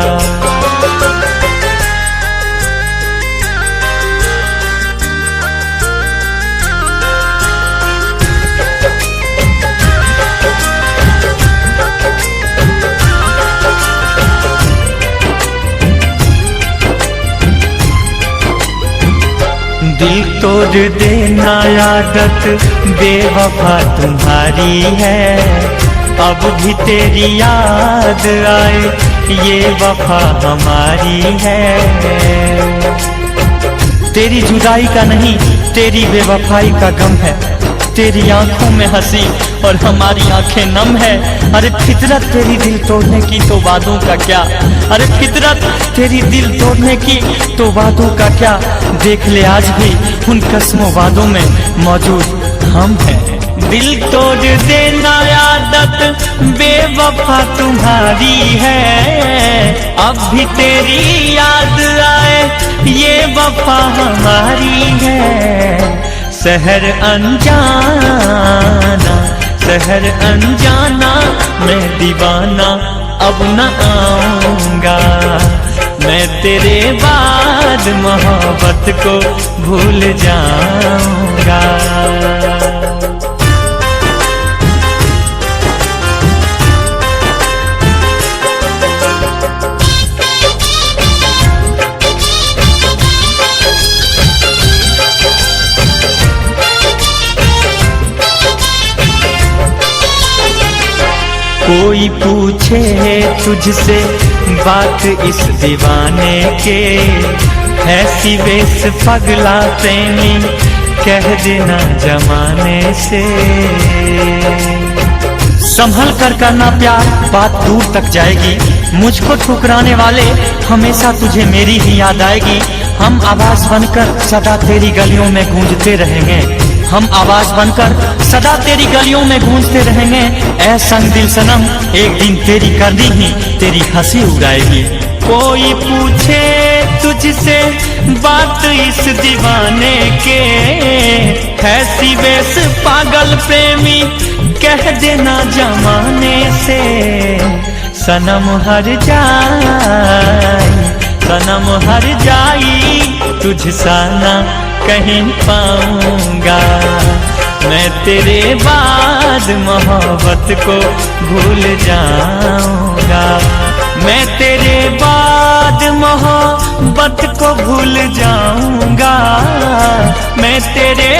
[SPEAKER 10] दिल तोड़ देना आदत बेवफा तुम्हारी है। अब भी तेरी याद आए ये वफा हमारी है। तेरी जुदाई का नहीं तेरी बेवफाई का गम है। तेरी आंखों में हंसी और हमारी आंखें नम है। अरे फितरत तेरी दिल तोड़ने की तो वादों का क्या, अरे फितरत तेरी दिल तोड़ने की तो वादों का क्या। देख ले आज भी उन कसमों वादों में मौजूद हम हैं। दिल तोड़ देना आदत बेवफा तुम्हारी है, अब भी तेरी याद आए ये वफा हमारी है। शहर अनजाना मैं दीवाना अब न आऊंगा, मैं तेरे बाद मोहब्बत को भूल जाऊंगा। कोई पूछे तुझसे बात इस दीवाने के, ऐसी वेश पगला प्रेमी कह देना जमाने से। संभल कर करना प्यार, बात दूर तक जाएगी। मुझको ठुकराने वाले हमेशा तुझे मेरी ही याद आएगी। हम आवाज बनकर सदा तेरी गलियों में गूंजते रहेंगे, हम आवाज बनकर सदा तेरी गलियों में गूंजते रहेंगे। ऐ संग दिल सनम एक दिन तेरी करनी ही तेरी हंसी उड़ाएगी। कोई पूछे तुझसे बात इस दीवाने के, ऐसी वेश पागल प्रेमी कह देना जमाने से। सनम हर जाई तुझ सा ना कहीं पाऊंगा, मैं तेरे बाद मोहब्बत को भूल जाऊंगा, मैं तेरे बाद मोहब्बत को भूल जाऊंगा, मैं तेरे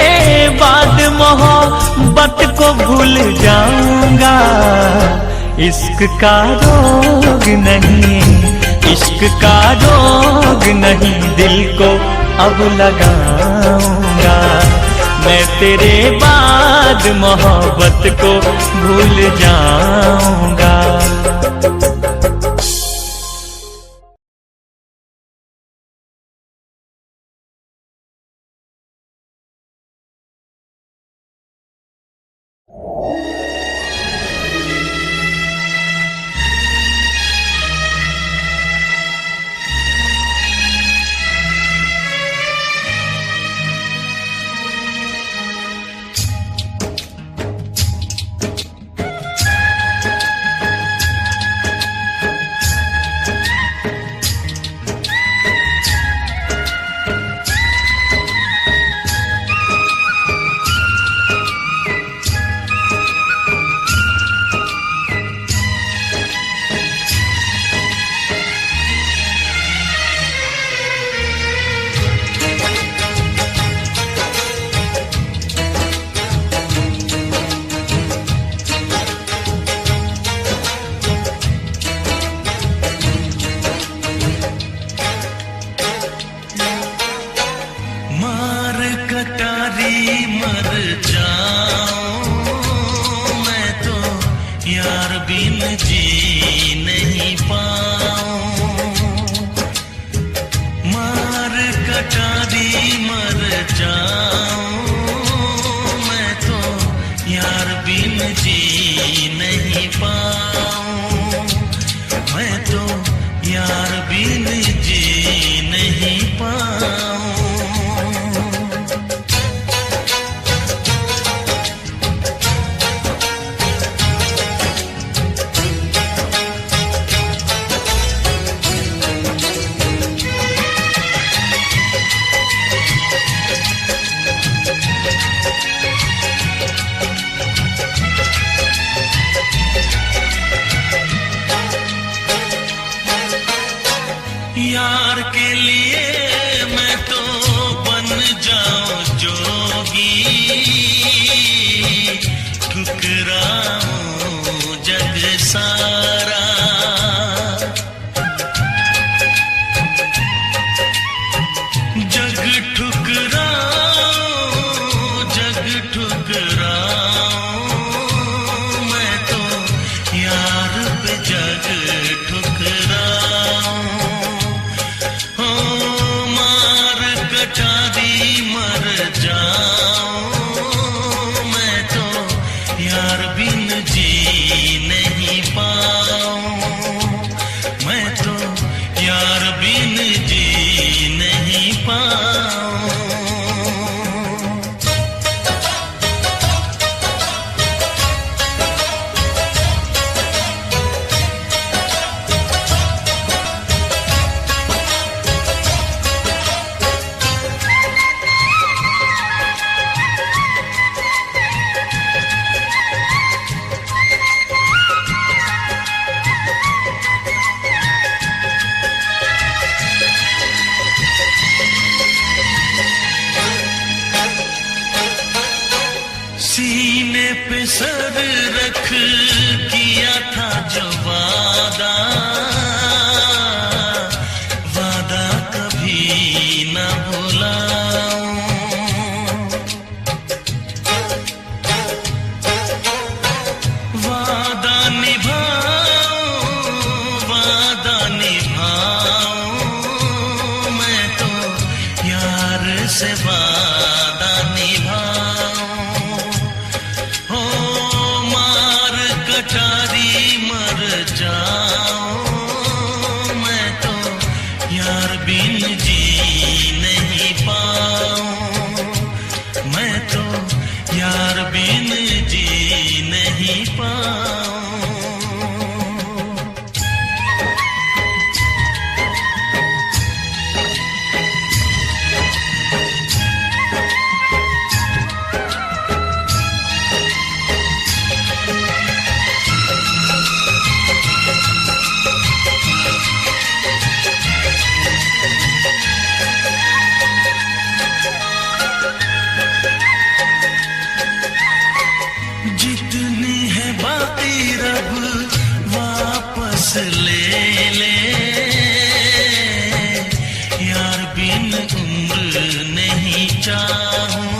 [SPEAKER 10] बाद मोहब्बत को भूल जाऊंगा। इश्क का रोग नहीं, इश्क का रोग नहीं दिल को अब लगाऊंगा, मैं तेरे बाद मोहब्बत को भूल जाऊंगा।
[SPEAKER 2] सीने पे सर रख किया था जो वादा, वादा कभी न भुलाऊं। वादा निभाऊं, वादा निभाऊं, मैं तो यार से वादा निभाऊं। हो मार कटारी मर जाऊं, मैं तो यार बिन जी नहीं पाऊं। मैं तो यार बिन जी नहीं पाऊं। जितनी है बाकी रब वापस ले ले, यार बिन उम्र नहीं चाहूं।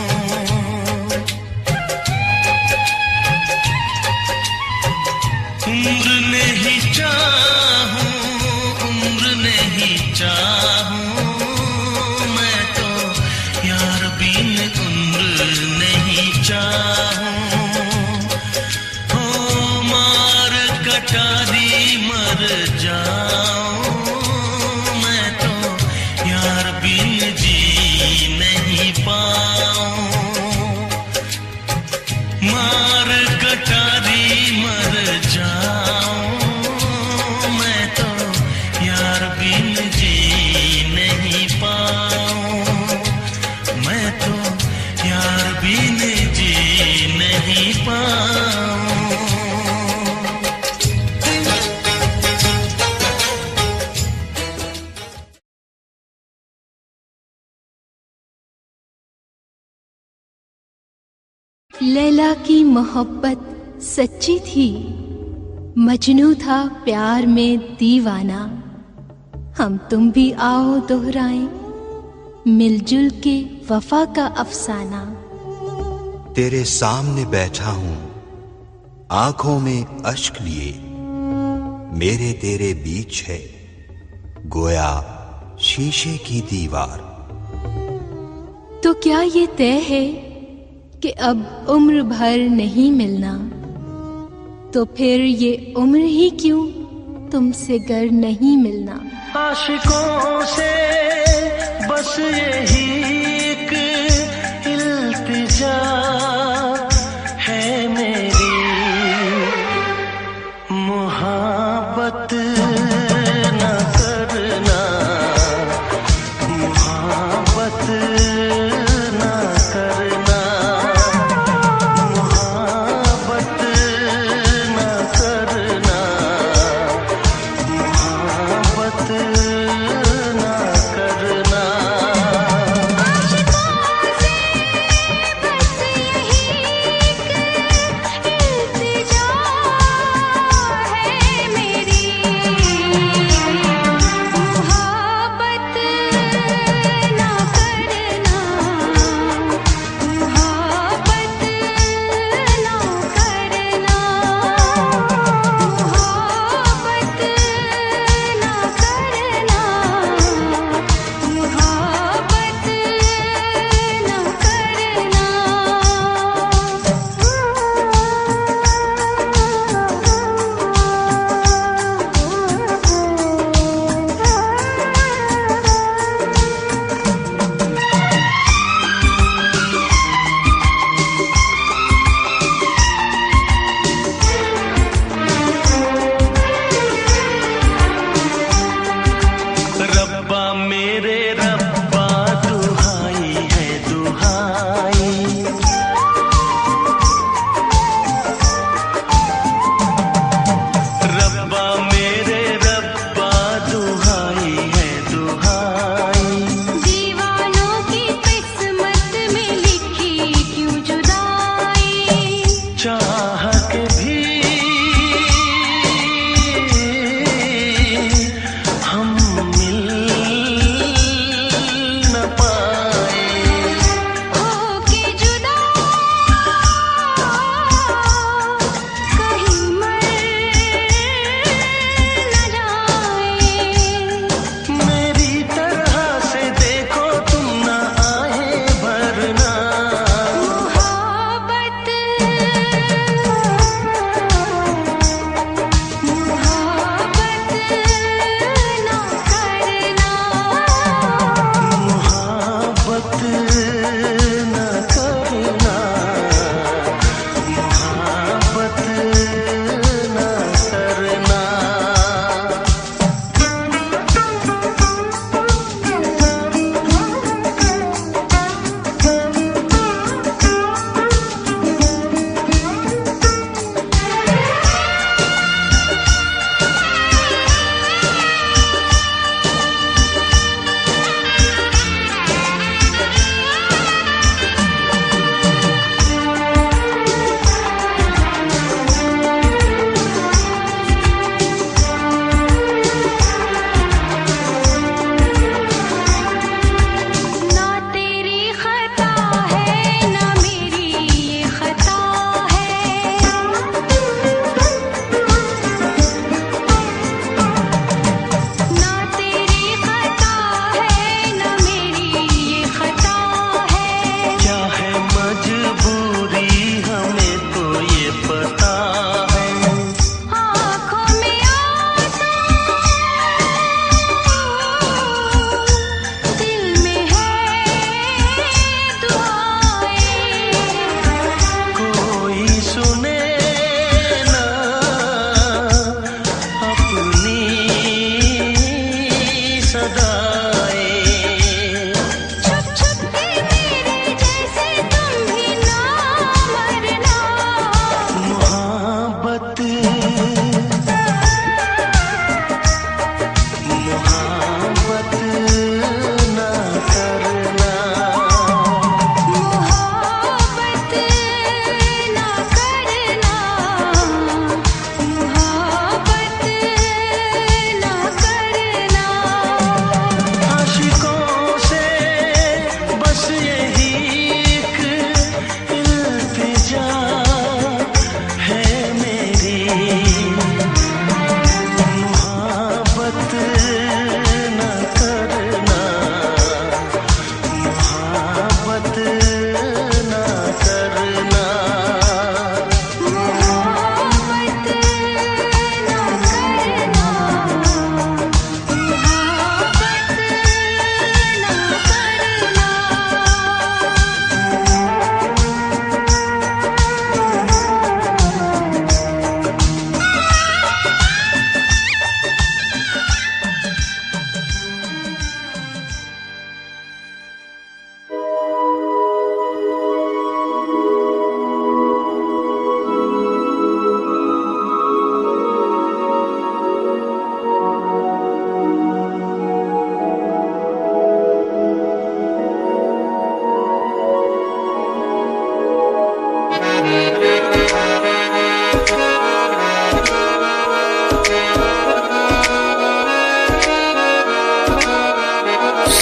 [SPEAKER 2] उम्र नहीं चाहूं, उम्र नहीं चाहूं, मैं तो यार बिन उम्र नहीं चाहूं। कटारी मर जाऊं, मैं तो यार बिन जी नहीं पाऊं। मार कटारी मर जाऊं, मैं तो यार बिन जी नहीं पाऊं। मैं तो यार बिन जी नहीं पाऊं।
[SPEAKER 4] लैला की मोहब्बत सच्ची थी, मजनू था प्यार में दीवाना। हम तुम भी आओ दोहराएं मिलजुल के वफा का अफसाना।
[SPEAKER 11] तेरे सामने बैठा हूं आंखों में अश्क लिए, मेरे तेरे बीच है गोया शीशे की दीवार।
[SPEAKER 4] तो क्या ये तय है कि अब उम्र भर नहीं मिलना? तो फिर ये उम्र ही क्यों तुमसे गर नहीं मिलना?
[SPEAKER 2] आशिकों से बस यही एक इल्तिजा है मेरी, मोहब्बत न करना, मोहब्बत न करना, मोहब्बत न करना, मोहब्बत न करना।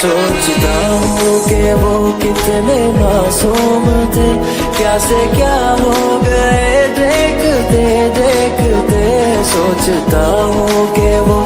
[SPEAKER 3] सोचता हूँ कि वो कितने मासूम थे, क्या से क्या हो गए देखते देखते। सोचता हूँ कि वो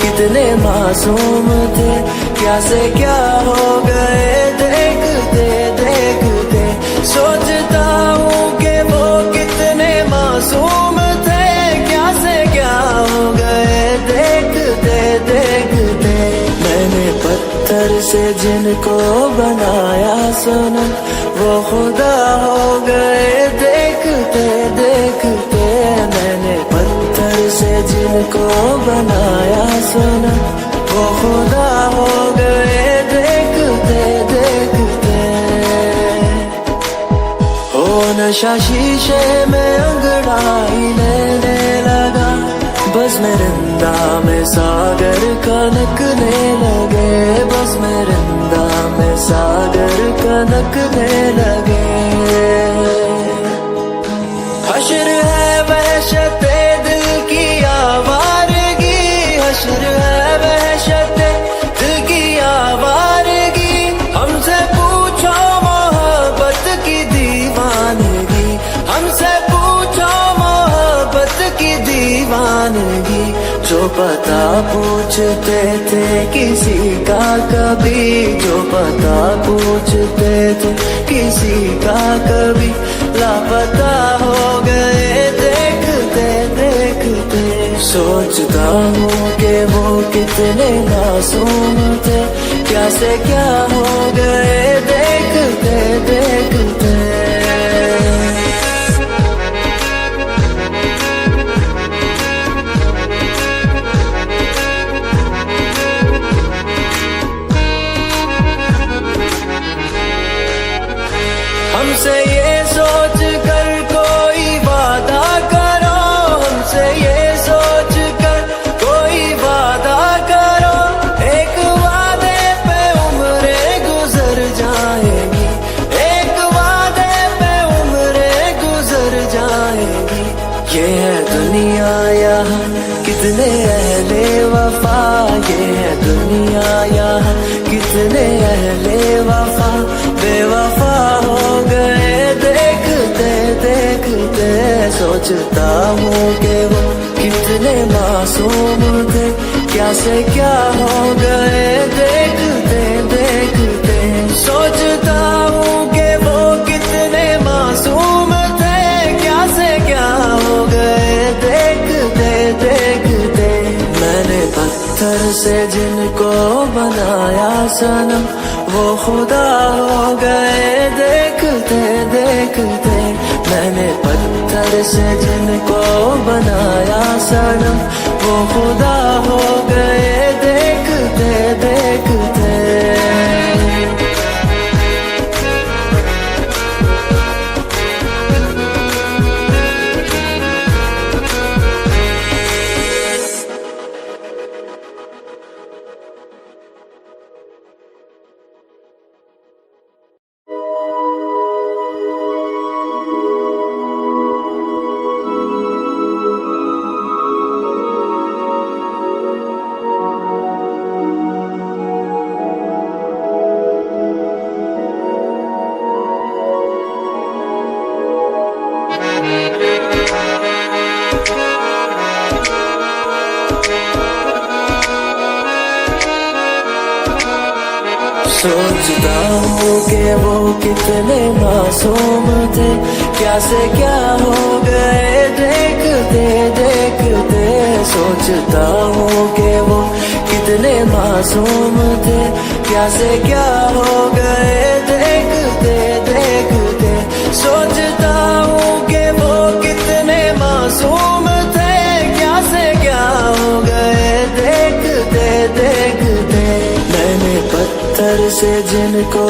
[SPEAKER 3] कितने मासूम थे, क्या से क्या हो गए देखते देखते। सोचता हूँ कि वो कितने मासूम थे, क्या से क्या हो गए देखते देखते। मैंने पत्थर से जिनको बनाया सनम, वो खुदा हो गए देखते देखते। मैंने पत्थर से जिनको बनाया सनम, वो खुदा हो गए देखते देखते। हो नशा शीशे में अंगड़ाई लेने लगा, बस मेरिंदा में सागर कनकने लगे, बस मेरिंदा में सागर कनकने लगे। हश्र है वहशते दिल की आवारगी, हश्र है वहशते दिल की आवारगी। हमसे पूछो मोहब्बत की दीवानगी, हमसे पूछो मोहब्बत की दीवानगी। जो पता पूछते थे किसी का कभी, जो पता पूछते थे किसी का कभी, लापता हो गए देखते देखते। सोचता हूँ कि वो कितने मासूम थे, क्या से क्या हो गए देखते देखते। हमसे ये सोच कर कोई वादा करो, हमसे ये सोच कर कोई वादा करो। एक वादे पे उम्रें गुजर जाएगी, एक वादे पे उम्रें गुजर जाएगी। ये है दुनिया यहाँ कितने अहले वफा, ये है दुनिया यहाँ कितने अहले वफा, बेवफा हो गए देखते देखते। सोचता हूँ कि वो कितने मासूम थे, क्या से क्या हो गए देखते देखते। सोचता हूँ कि वो कितने मासूम थे, क्या से क्या हो गए देखते देखते। मैंने पत्थर से जिनको बनाया सनम, वो खुदा हो गए देखते देखते। मैंने पत्थर से जिनको बनाया सनम, वो खुदा हो गए देखते देखते। सोचता हूँ कि वो कितने मासूम थे, क्या से क्या हो गए देखते देखते। सोचता हूँ कि वो कितने मासूम थे, क्या से क्या हो गए देखते देखते। सोचता हूँ कि वो कितने मासूम थे, क्या से क्या हो गए देखते देखते। मैंने पत्थर से जिनको